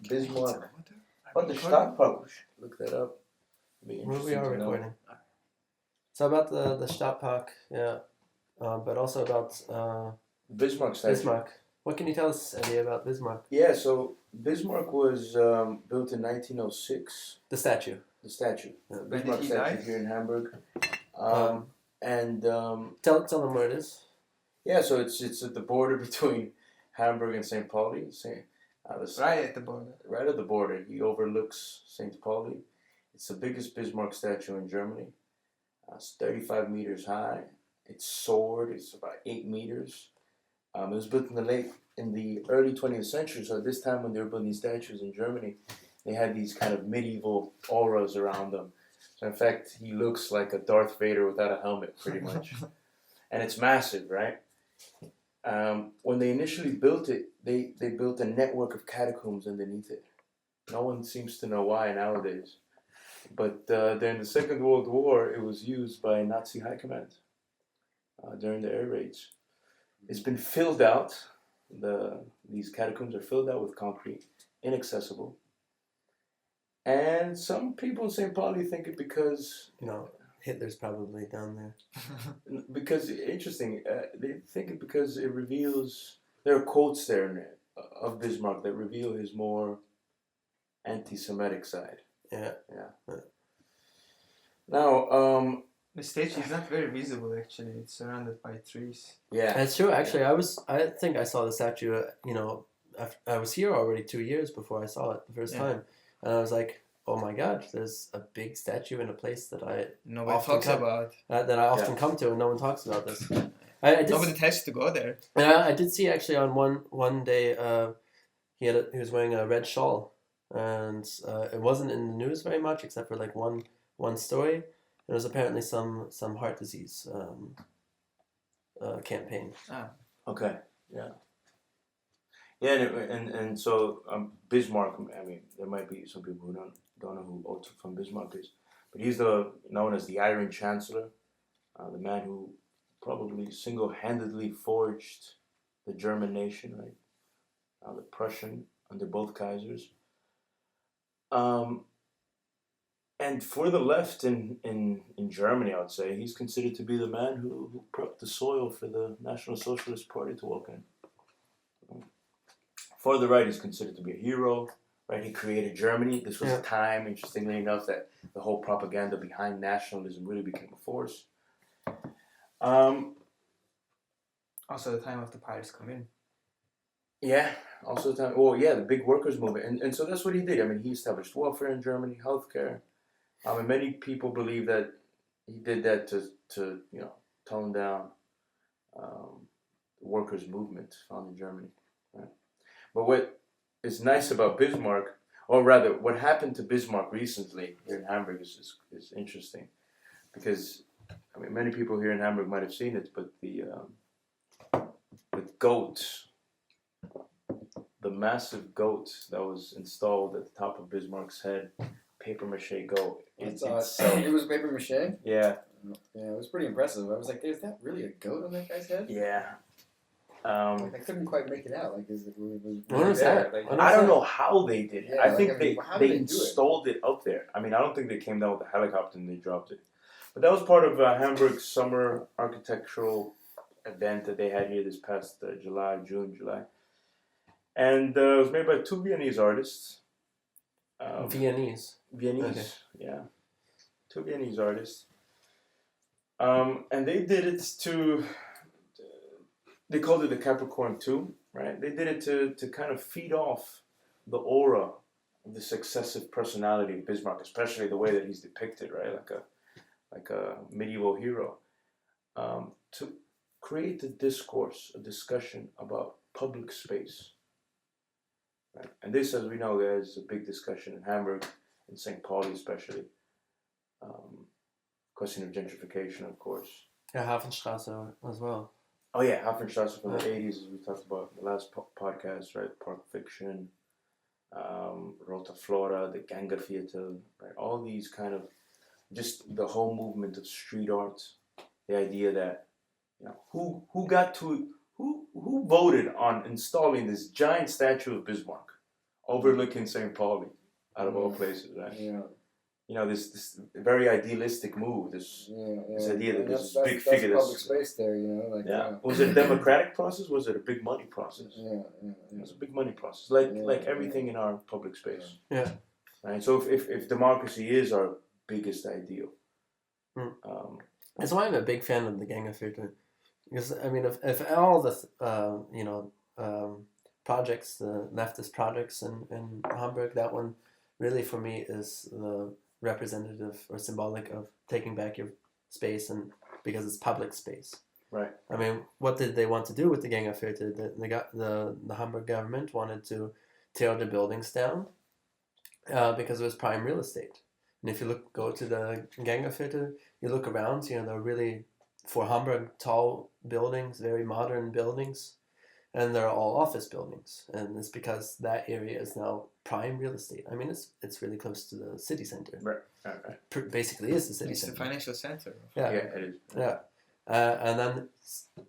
Bismarck. What the Stadtpark. Look that up. Be we interesting are to know. recording. So about the Stadtpark, yeah, but also about Bismarck statue. Bismarck. What can you tell us, Eddie, about Bismarck? Yeah, so Bismarck was built in 1906. The statue. The statue. When Bismarck did he statue die? here in Hamburg. Tell them where it is. Yeah, so it's at the border between Hamburg and St. Pauli. Right at the border. Right at the border. He overlooks St. Pauli. It's the biggest Bismarck statue in Germany. It's 35 meters high. It's soared. It's about 8 meters. It was built in the early 20th century. So at this time when they were building these statues in Germany, they had these kind of medieval auras around them. So in fact, he looks like a Darth Vader without a helmet, pretty much. And it's massive, right? When they initially built it, they built a network of catacombs underneath it. No one seems to know why nowadays. But during the Second World War, it was used by Nazi high command during the air raids. It's been filled out. These catacombs are filled out with concrete, inaccessible. And some people in St. Pauli think it because Hitler's probably down there. Because interesting, they think it because it reveals there are quotes there of Bismarck that reveal his more anti-Semitic side. Yeah. Now, The statue is not very visible actually. It's surrounded by trees. yeah, That's true. Actually, I think I saw the statue. I was here already 2 years before I saw it the first time, and I was like, "Oh my God! There's a big statue in a place that Nobody Often talks come- about. that I often come to, and no one talks about this." I did, Nobody has to go there. I did see actually on one day he was wearing a red shawl, and it wasn't in the news very much except for like one story. It was apparently some heart disease campaign. okay, yeah, and so Bismarck. I mean, there might be some people who don't know who Otto von Bismarck is, but he's known as the Iron Chancellor, the man who probably single-handedly forged the German nation, right? The Prussian under both Kaisers. And for the left in Germany, I would say, he's considered to be the man who prepped the soil for the National Socialist Party to walk in. For the right, he's considered to be a hero, right? He created Germany. This was a time, interestingly enough, that the whole propaganda behind nationalism really became a force. Also, the time of the Paris Commune. Yeah, also the time. Oh, yeah, the big workers' movement, and so that's what he did. I mean, he established welfare in Germany, healthcare. And many people believe that he did that to tone down the workers' movement found in Germany. Right? But what is nice about Bismarck, or rather, what happened to Bismarck recently here in Hamburg is interesting, because I mean many people here in Hamburg might have seen it, but the goat, the massive goat that was installed at the top of Bismarck's head. Paper mache goat. It was paper mache? Yeah. Yeah, it was pretty impressive. I was like, is that really a goat on that guy's head? Yeah. I couldn't quite make it out. Like, is it was What was that? Like, I don't know how they did it. Yeah, I think how they did they do it? installed it up there. I mean, I don't think they came down with a helicopter and they dropped it. But that was part of Hamburg's summer architectural event that they had here this past July. And it was made by two Viennese artists. Viennese. Okay. Yeah. Two Viennese artists. And they did it they called it the Capricorn 2, right? They did it to kind of feed off the aura of this excessive personality of Bismarck, especially the way that he's depicted, right? Like a medieval hero. To create a discussion about public space. Right? And this, as we know, there's a big discussion in Hamburg, in St. Pauli especially. Question of gentrification, of course. Yeah, Hafenstrasse as well. Oh yeah, Hafenstrasse from the 80s, as we talked about in the last podcast, right? Park Fiction, Rota Flora, the Gangerviertel, right? All these kind of, just the whole movement of street art. The idea that, who who voted on installing this giant statue of Bismarck overlooking St. Pauli, out of all places, right? Yeah. You know, this very idealistic move, this idea that And this that's big figure, public this space there, you know, like was it a democratic process? Was it a big money process? It was a big money process, like everything in our public space. Yeah. Right. So if democracy is our biggest ideal, That's why I'm a big fan of the Gang of Viertel. Because I mean, if all the projects, the leftist projects in Hamburg, that one really for me is the representative or symbolic of taking back your space, and because it's public space. right. I mean, what did they want to do with the Gang of Viertel? The Hamburg government wanted to tear the buildings down because it was prime real estate. And if you go to the Gang of Viertel, you look around, they're really, for Hamburg, tall buildings, very modern buildings, and they're all office buildings. And it's because that area is now prime real estate. I mean, it's really close to the city center. Right. Basically, is the city It's the center. financial center. Yeah. It is. Yeah. And then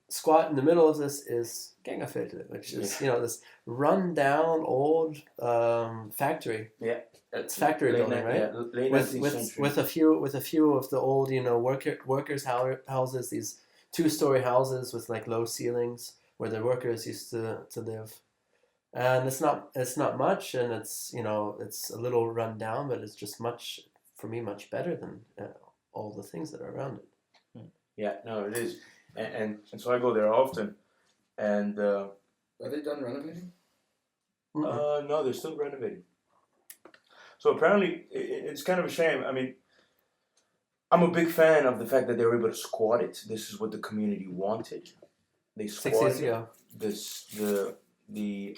squat in the middle of this is Gang of Viertel, which is this run-down old factory. Yeah. It's factory building, right? Yeah, late 19th century. With a few of the old workers' houses, these 2-story houses with like low ceilings where the workers used to live, and it's not much, and it's a little run down, but it's just much better than all the things that are around it. Yeah, no, it is, and so I go there often, and Are they done renovating? no, they're still renovating. So apparently, it's kind of a shame. I mean, I'm a big fan of the fact that they were able to squat it. This is what the community wanted. They 6 squatted years ago. the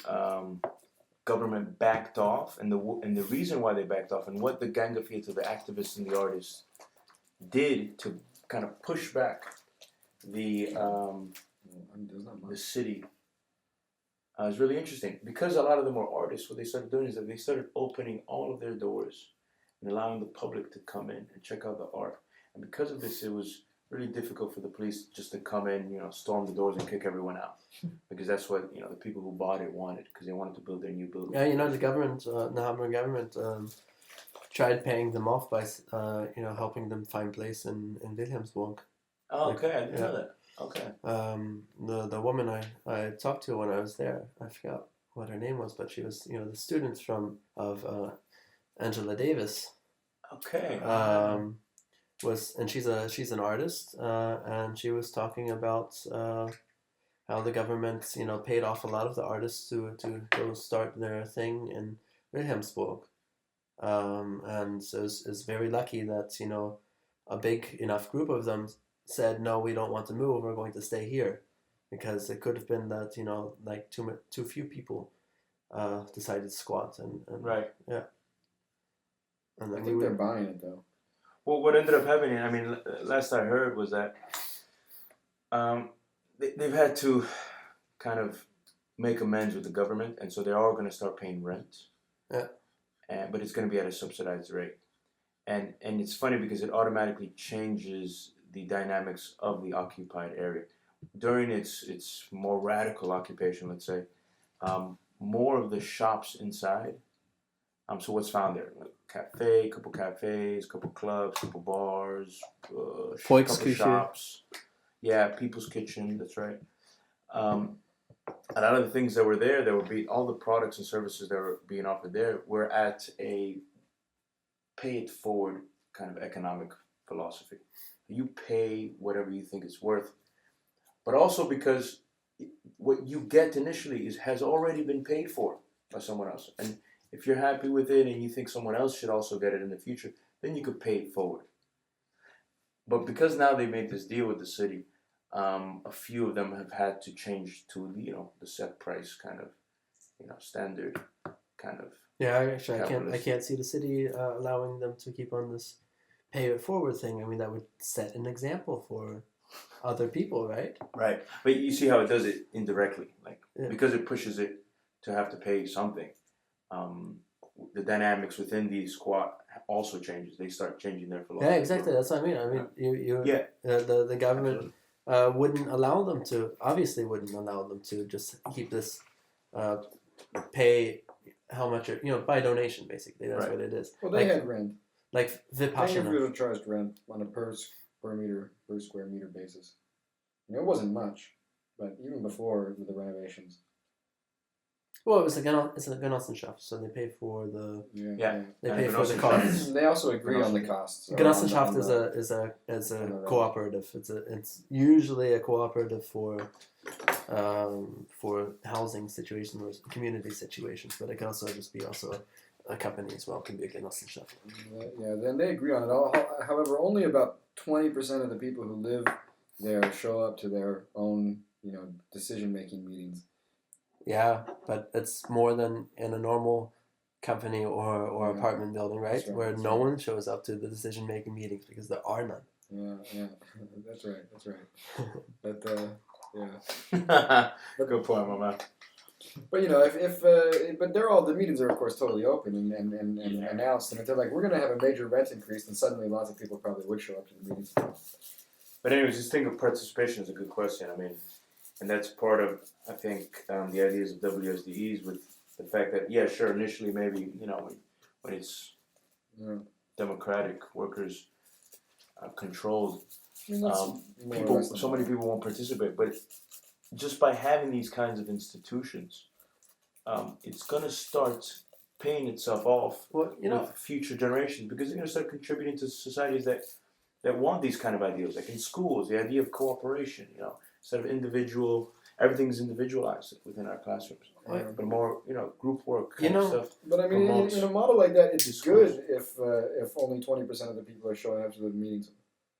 government backed off, and the reason why they backed off, and what the Gang of Viertel, the activists and the artists, did to kind of push back the city. It's really interesting because a lot of them were artists. What they started doing is that they started opening all of their doors and allowing the public to come in and check out the art. And because of this, it was really difficult for the police just to come in, storm the doors and kick everyone out, because that's what the people who bought it wanted, because they wanted to build their new building. Yeah, the government, the Hamburg government, tried paying them off by helping them find place in Wilhelmsburg. Oh, okay, I didn't know that. Okay. The woman I talked to when I was there, I forgot what her name was, but she was the student of Angela Davis. Okay. And she's an artist, and she was talking about how the government paid off a lot of the artists to go start their thing in Wilhelmsburg, and so is very lucky that a big enough group of them said, no, we don't want to move, we're going to stay here, because it could have been that like too few people decided to squat, and right. Yeah. And I think they're buying it though. Well, what ended up happening, I mean, last I heard was that they've had to kind of make amends with the government, and so they are going to start paying rent. Yeah. But it's going to be at a subsidized rate. And it's funny because it automatically changes the dynamics of the occupied area. During its more radical occupation, let's say, more of the shops inside. So what's found there? A couple cafes, couple clubs, couple bars, couple shops. Yeah, People's Kitchen. That's right. A lot of the things that were there, all the products and services that were being offered there were at a pay it forward kind of economic philosophy. You pay whatever you think it's worth, but also because what you get initially has already been paid for by someone else. And if you're happy with it and you think someone else should also get it in the future, then you could pay it forward. But because now they made this deal with the city, a few of them have had to change to the set price kind of standard kind of. Yeah, actually, I can't see the city allowing them to keep on this pay it forward thing. I mean, that would set an example for other people, right? Right, but you see how it does it indirectly, because it pushes it to have to pay something. The dynamics within the squat also changes. They start changing their philosophy. Yeah, exactly. That's what I mean. I mean, the government. Absolutely. wouldn't allow them to. Obviously, wouldn't allow them to just keep this, pay how much by donation. Basically, that's Right. what it is. Well, they like had rent. like They Vipassana. charged rent on a per square meter basis. It wasn't much, but even before the renovations. Well, it's a Genossenschaft, so they pay for the Yeah. they And pay for the Genossenschaft. costs. They also agree on the costs. Genossenschaft is on a on the rent. cooperative. It's usually a cooperative for housing situations or community situations, but it can also just be a company as well. It can be a Genossenschaft. Yeah, then they agree on it all. However, only about 20% of the people who live there show up to their own, decision-making meetings. Yeah, but it's more than in a normal company or Yeah. apartment building, right? That's right, Where that's no right. one shows up to the decision-making meetings because there are none. Yeah, that's right. But yeah. Good point, my man. But but the meetings are of course totally open and announced, and if they're like, we're gonna have a major rent increase, then suddenly lots of people probably would show up to the meetings. But anyways, this thing of participation is a good question. I mean, and that's part of, I think, the ideas of WSDEs with the fact that, yeah, sure, initially maybe, when it's Yeah. democratic, workers controlled, I mean, that's more or people, less the so many model. people won't participate. But just by having these kinds of institutions, it's going to start paying itself off Well, with future generations, because they're going to start contributing to societies that want these kind of ideals. Like in schools, the idea of cooperation, instead of everything's individualized within our classrooms. Right. But more, group work kind of stuff. But I mean, promotes in a model like that, it's discourse. good if only 20% of the people are showing up to the meetings.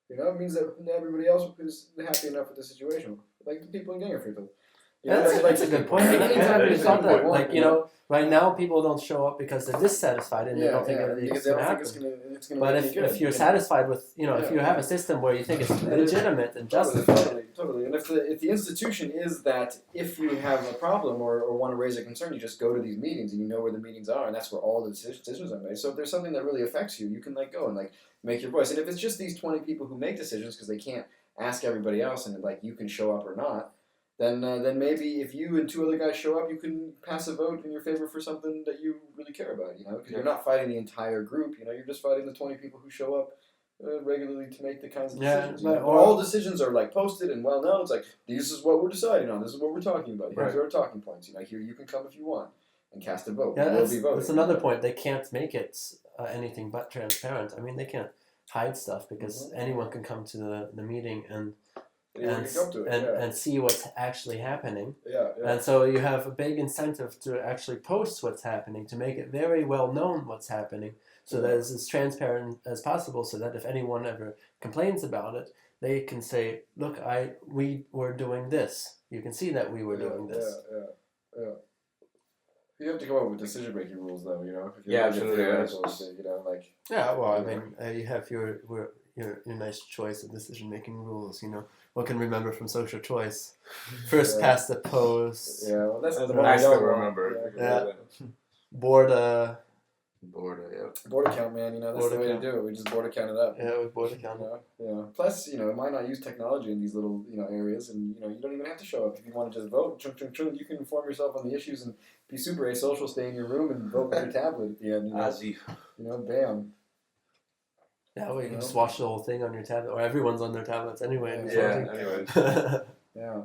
It means that everybody else is happy enough with the situation, like the people in Gangerfjord. That's a good point. Yeah, that is It's a not good that, point. right now people don't show up because they're dissatisfied and they don't think because it's they going to don't happen. think it's gonna But make any good. if you're And- satisfied with, if Yeah, you have yeah. a system where you think it's legitimate and justified, Totally. And if the institution is that if you have a problem or want to raise a concern, you just go to these meetings and you know where the meetings are, and that's where all the decisions are made. So if there's something that really affects you, you can go and make your voice. And if it's just these 20 people who make decisions because they can't ask everybody else and you can show up or not, then maybe if you and 2 other guys show up, you can pass a vote in your favor for something that you really care about. Because you're not fighting the entire group. You're just fighting the 20 people who show up regularly to make the kinds of decisions. but- But all decisions are posted and well known. It's this is what we're deciding on. This is what we're talking about. Here's our talking points. Here you can come if you want and cast a vote. yeah, We'll be voting. that's another point. They can't make it anything but transparent. I mean, they can't hide stuff because anyone can come to the meeting and Anyone can come to it. and see what's actually happening. Yeah. And so you have a big incentive to actually post what's happening, to make it very well known what's happening, so that it's as transparent as possible, so that if anyone ever complains about it, they can say, look, we were doing this. You can see that we were doing this. Yeah. You have to come up with decision-making rules, though. If Yeah, absolutely. Yeah, well, I mean, you have your nice choice of decision-making rules. One can remember from Social Choice. First past the post. Yeah, well, that's the one I we still don't want. remember. Yeah. Board Board account, man. That's Board the way account. to do it. We just board account it up. Yeah, with board account. Plus, it might not use technology in these little, areas, and you don't even have to show up if you want to just vote. You can inform yourself on the issues and be super asocial. Stay in your room and vote with your tablet at the end. Azif. Bam. Yeah, well, you can just watch the whole thing on your tablet, or everyone's on their tablets anyway. and Yeah, voting. anyways. Yeah.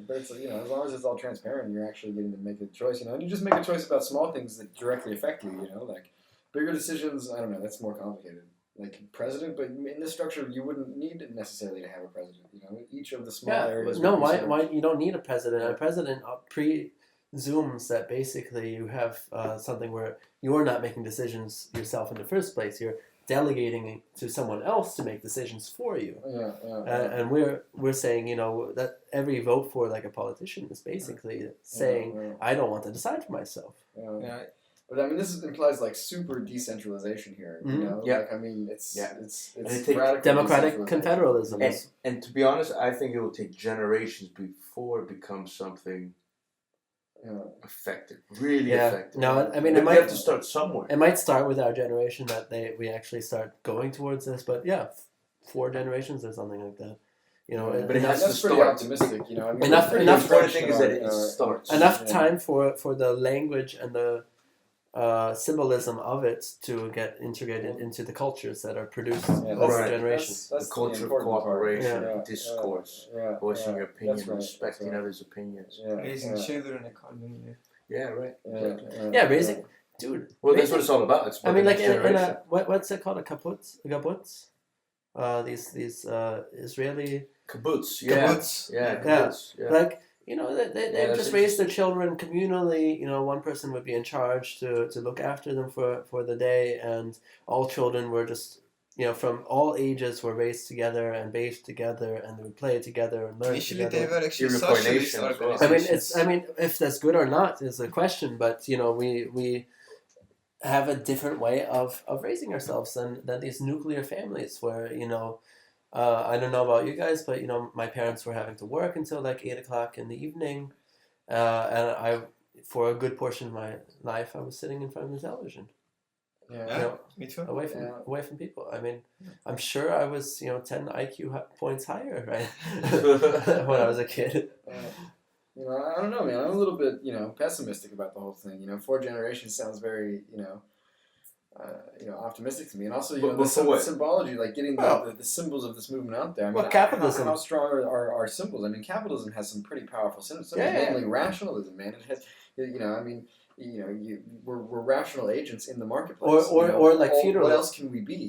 But it's as long as it's all transparent, you're actually getting to make a choice. And you just make a choice about small things that directly affect you. Like bigger decisions. I don't know. That's more complicated. Like president, but in this structure, you wouldn't need necessarily to have a president. Each of the small areas. No, would be sort of- why you don't need a president? A president presumes that basically you have something where you're not making decisions yourself in the first place. You're delegating it to someone else to make decisions for you. And we're saying, that every vote for a politician is basically saying, I don't want to decide for myself. Yeah. But I mean, this implies super decentralization here. Yeah. It's And it takes radical Democratic decentralization. confederalism. And to be honest, I think it will take generations before it becomes something effective, really effective. No, I mean, But we have to start somewhere. It might start with our generation that we actually start going towards this, but 4 generations or something like that. You know, But it has to That's pretty start. optimistic, you know. I mean, Enough- we're pretty enough- The important thing is that entrenched it starts. enough Yeah. time for the language and the symbolism of it to get integrated into the cultures that are produced Yeah, over right. generations. That's The culture of important part. cooperation, Yeah, discourse, yeah, voicing your opinion, that's right, respecting that's right. others' opinions. Yeah, Raising yeah, children accordingly. Yeah, right. Yeah, raising, dude. Well, that's raising- what it's all about. It's I about mean, the like next in generation. what's it called? A kibbutz. These Israeli Kibbutz. Yeah. Kibbutz. Yeah. Yeah. Kibbutz. Yeah. like they Yeah, that's just raise their children communally. One person would be in charge to look after them for the day, and all children were just from all ages were raised together and bathed together, and they would play together and learn Initially, together. they were actually Iroquois socialist Nation as well. organizations. I mean, if that's good or not is a question, but we have a different way of raising ourselves than these nuclear families where I don't know about you guys, but my parents were having to work until like 8 o'clock in the evening, and I for a good portion of my life I was sitting in front of the television, Yeah, me too. away from people. I mean, I'm sure I was 10 IQ points higher, right, when I was a kid. I don't know, man. I'm a little bit, pessimistic about the whole thing. 4 generations sounds very, optimistic to me. And also, But the for what? symbology, like getting Well- the symbols of this movement out there. I mean, Well, capitalism. How strong are our symbols? I mean, capitalism has some pretty powerful symbols. Yeah, yeah. Namely, rationalism, man. It has, we're rational agents in the marketplace. Or like feudalism. What else can we be?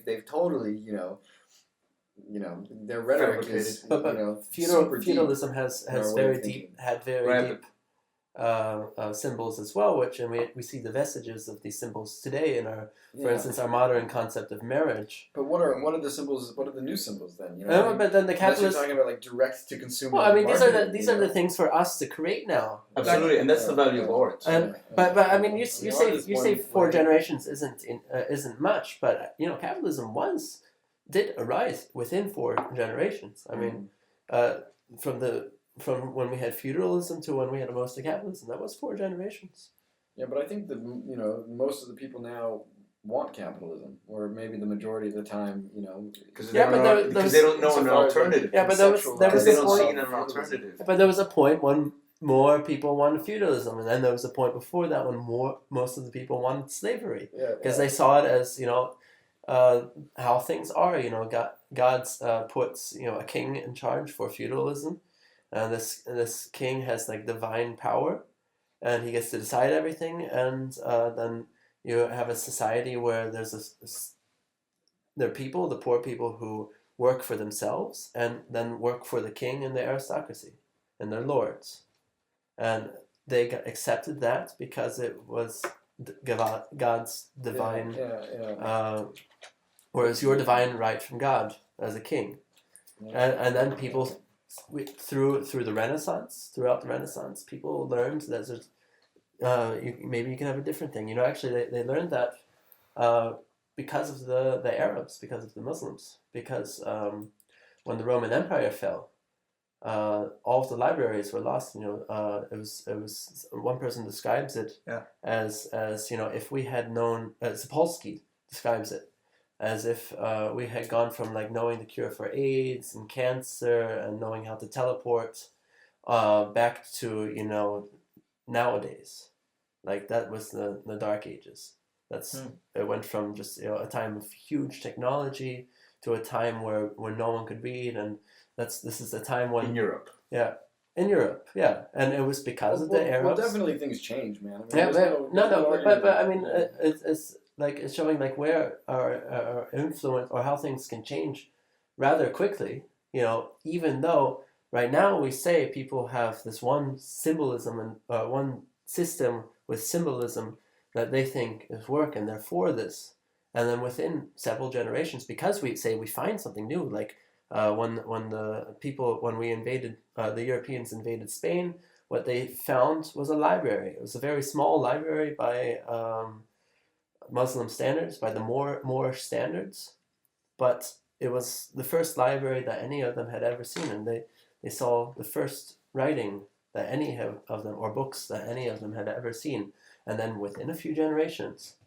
They've totally, their rhetoric is, But super deep. feudalism has in our way of very thinking. very Right, deep symbols as well, which we see the vestiges of these symbols today in our, for Yeah. instance, our modern concept of marriage. But what are the symbols? What are the new symbols then? But then the Unless you're capitalist. talking about like direct to consumer. Well, I mean, these marketing, are the things for us to create now. Absolutely, and that's the value of art. And but I mean, you say one 4 way. generations isn't much, but capitalism did arise within 4 generations. I mean, from when we had feudalism to when we had mostly capitalism, that was 4 generations. Yeah, but I think that most of the people now want capitalism, or maybe the majority of the time, Because Yeah, but they don't know an insofar as, like, alternative. Yeah, but there was Because they a don't point. see an alternative. But there was a point when more people wanted feudalism, and then there was a point before that when most of the people wanted slavery because they saw it as how things are. God's puts a king in charge for feudalism, and this king has like divine power, and he gets to decide everything, and then you have a society where there are people, the poor people, who work for themselves and then work for the king and the aristocracy and their lords. And they accepted that because it was God's divine, or it's your divine right from God as a king. And then people, throughout the Renaissance, people learned that there's, maybe you can have a different thing. Actually, they learned that because of the Arabs, because of the Muslims, because when the Roman Empire fell, all of the libraries were lost. It was one person describes it as if we had known, Sapolsky describes it as if we had gone from like knowing the cure for AIDS and cancer and knowing how to teleport back to nowadays. Like that was the Dark Ages. It went from just a time of huge technology to a time where no one could read, and this is the time when In Europe. in Europe, and it was because of the Arabs. Well, definitely things change, man. I mean, But I mean, it's showing like where our influence or how things can change rather quickly. Even though right now we say people have this one symbolism and one system with symbolism that they think is work and they're for this, and then within several generations, because we say we find something new, like when the Europeans invaded Spain, what they found was a library. It was a very small library by Muslim standards, by the Moorish standards, but it was the first library that any of them had ever seen, and they saw the first writing that any of them, or books that any of them had ever seen. And then within a few generations,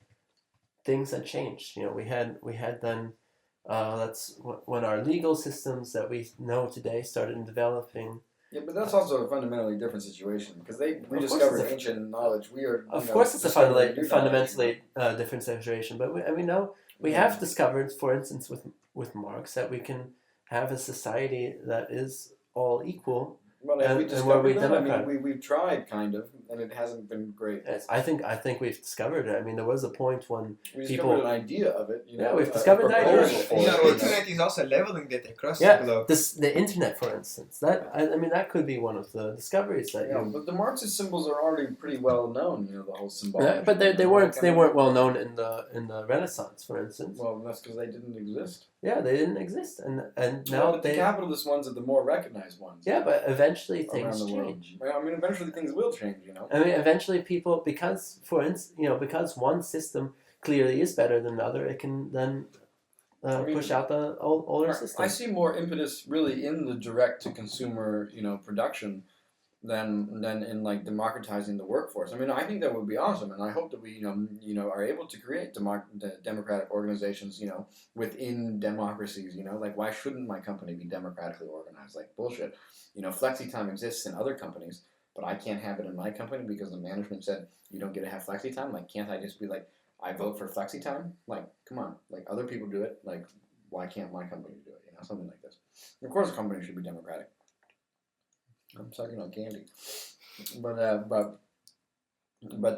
things had changed. We had then That's when our legal systems that we know today started developing. Yeah, but that's also a fundamentally different situation because they course rediscovered it's a- ancient knowledge. We are, Of course, it's a discovering new fundamentally different situation. But we Yeah. have discovered, for instance, with Marx, that we can have a society that is all equal. Well, have we and where we discovered that? I democrat- mean, we've tried kind of, and it hasn't been great. Yes, I think we've discovered it. I mean, there was a point when We people- discovered an idea of it. Yeah, we've discovered the idea. proposal for Yeah, it, the internet is also leveling that across the yeah, globe. the internet, for instance, I mean that could be one of the discoveries that Yeah, you. but the Marxist symbols are already pretty well known. The whole symbol. Yeah, but they weren't well known in the Renaissance, for instance. Well, that's because they didn't exist. Yeah, they didn't exist, and now Well, but the capitalist ones are the more recognized ones. Yeah, but eventually around things the world. change. Well, I mean, eventually things will change. I mean, eventually people, because for instance, because one system clearly is better than the other, it can then push out the older system. I see more impetus really in the direct to consumer, production than in like democratizing the workforce. I mean, I think that would be awesome, and I hope that we, are able to create democratic organizations, within democracies. Like why shouldn't my company be democratically organized? Like bullshit. Flexi time exists in other companies, but I can't have it in my company because the management said you don't get to have flexi time. Like, can't I just be like, I vote for flexi time? Like, come on. Like, other people do it. Like, why can't my company do it? Something like this. Of course, a company should be democratic. I'm sucking on candy. But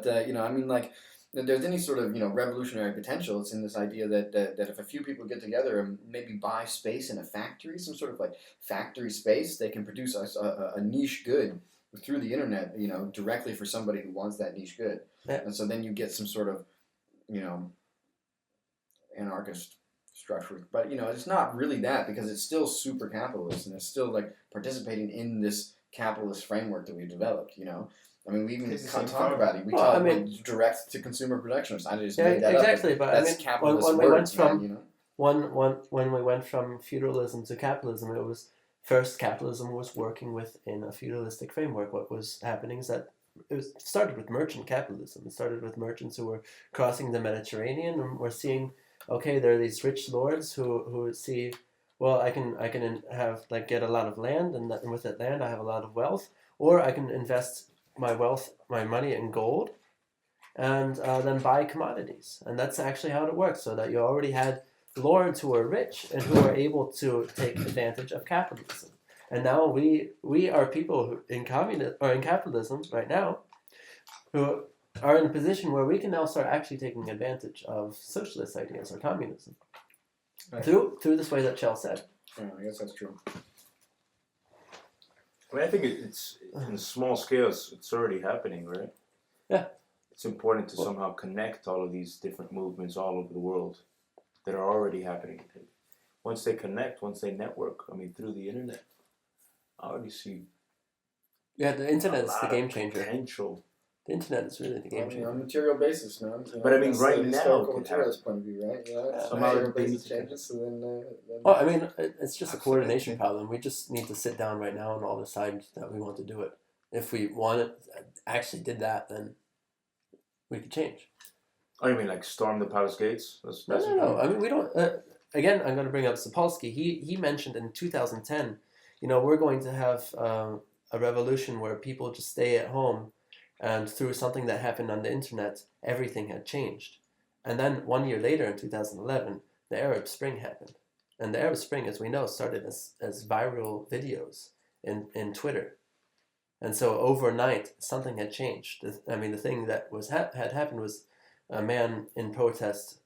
I mean, like, if there's any sort of, revolutionary potential, it's in this idea that if a few people get together and maybe buy space in a factory, some sort of, like, factory space, they can produce a niche good through the internet, directly for somebody who wants that niche good. Yeah. And so then you get some sort of, anarchist structure. But, it's not really that because it's still super capitalist and it's still, like, participating in this capitalist framework that we've developed, I mean, we even talk about it. We talk about direct to consumer production. I just made that exactly. up. But That's I mean, capitalist when words, when we went from feudalism to capitalism, it was first capitalism was working within a feudalistic framework. What was happening is that it started with merchant capitalism. It started with merchants who were crossing the Mediterranean and were seeing, okay, there are these rich lords who see, well, I can have like get a lot of land, and with that land I have a lot of wealth, or I can invest my money in gold, and then buy commodities. And that's actually how it works. So that you already had lords who were rich and who were able to take advantage of capitalism. And now we are people who in capitalism right now, who are in a position where we can now start actually taking advantage of socialist ideas or communism. Right. Through this way that Chell said. Yeah, I guess that's true. I mean, I think it's in small scales. It's already happening, right? Yeah. It's important to somehow connect all of these different movements all over the world that are already happening. Once they connect, once they network, I mean, through the internet, I already see. Yeah, the internet is the game changer. Potential. The internet is really the game changer. On a material basis, man. But I mean, that's right the now, historical it materialist point of view, right? Somehow Material it basis needs to changes, so then. Oh, I mean, it's just a Absolutely. coordination problem. We just need to sit down right now and all decide that we want to do it. If we actually did that, then we could change. Oh, you mean like storm the palace gates? No. I mean, we don't. Again, I'm going to bring up Sapolsky. He mentioned in 2010, we're going to have a revolution where people just stay at home, and through something that happened on the internet, everything had changed. And then 1 year later, in 2011, the Arab Spring happened. And the Arab Spring, as we know, started as viral videos in Twitter. And so overnight, something had changed. The thing that had happened was a man in protest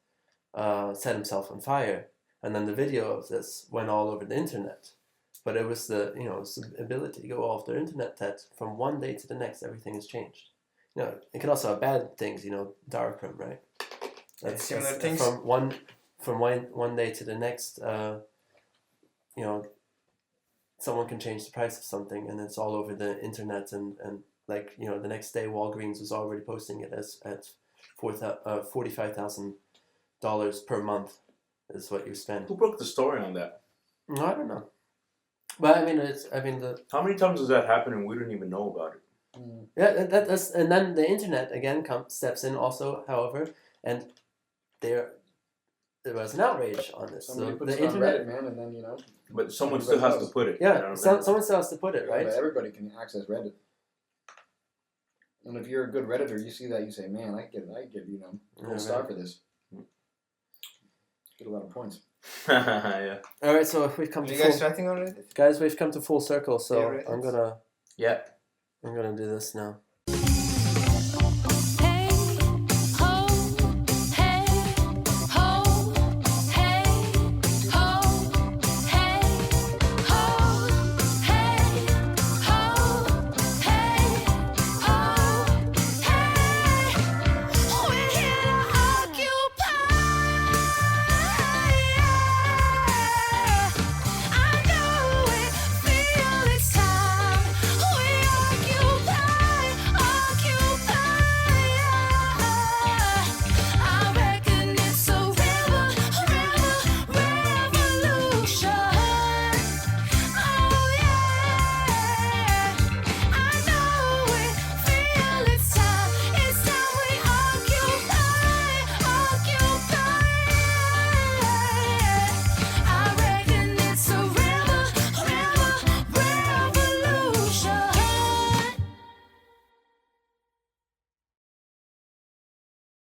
set himself on fire. And then the video of this went all over the internet. But it was the ability to go off the internet that from one day to the next, everything has changed. It could also have bad things, Daraprim, right? Similar things. From one day to the next, someone can change the price of something, and it's all over the internet, and the next day Walgreens was already posting it at $45,000 per month is what you spend. Who broke the story on that? No, I don't know. But How many times does that happen and we don't even know about it? Yeah, that's and then the internet again steps in also, however, and there was an outrage on this. Somebody So puts the it on internet, Reddit, man, and then you know. But someone Everybody still has knows. to put it. yeah, you know, someone still has to put it, right? But everybody can access Reddit. And if you're a good Redditor, you see that, you say, "Man, I get, you know, gold star for this." Get a lot of points. yeah. All right, so we've come Are to you guys full, writing on Reddit? guys. We've come to full circle. So Favorite? I'm gonna Yeah. do this now.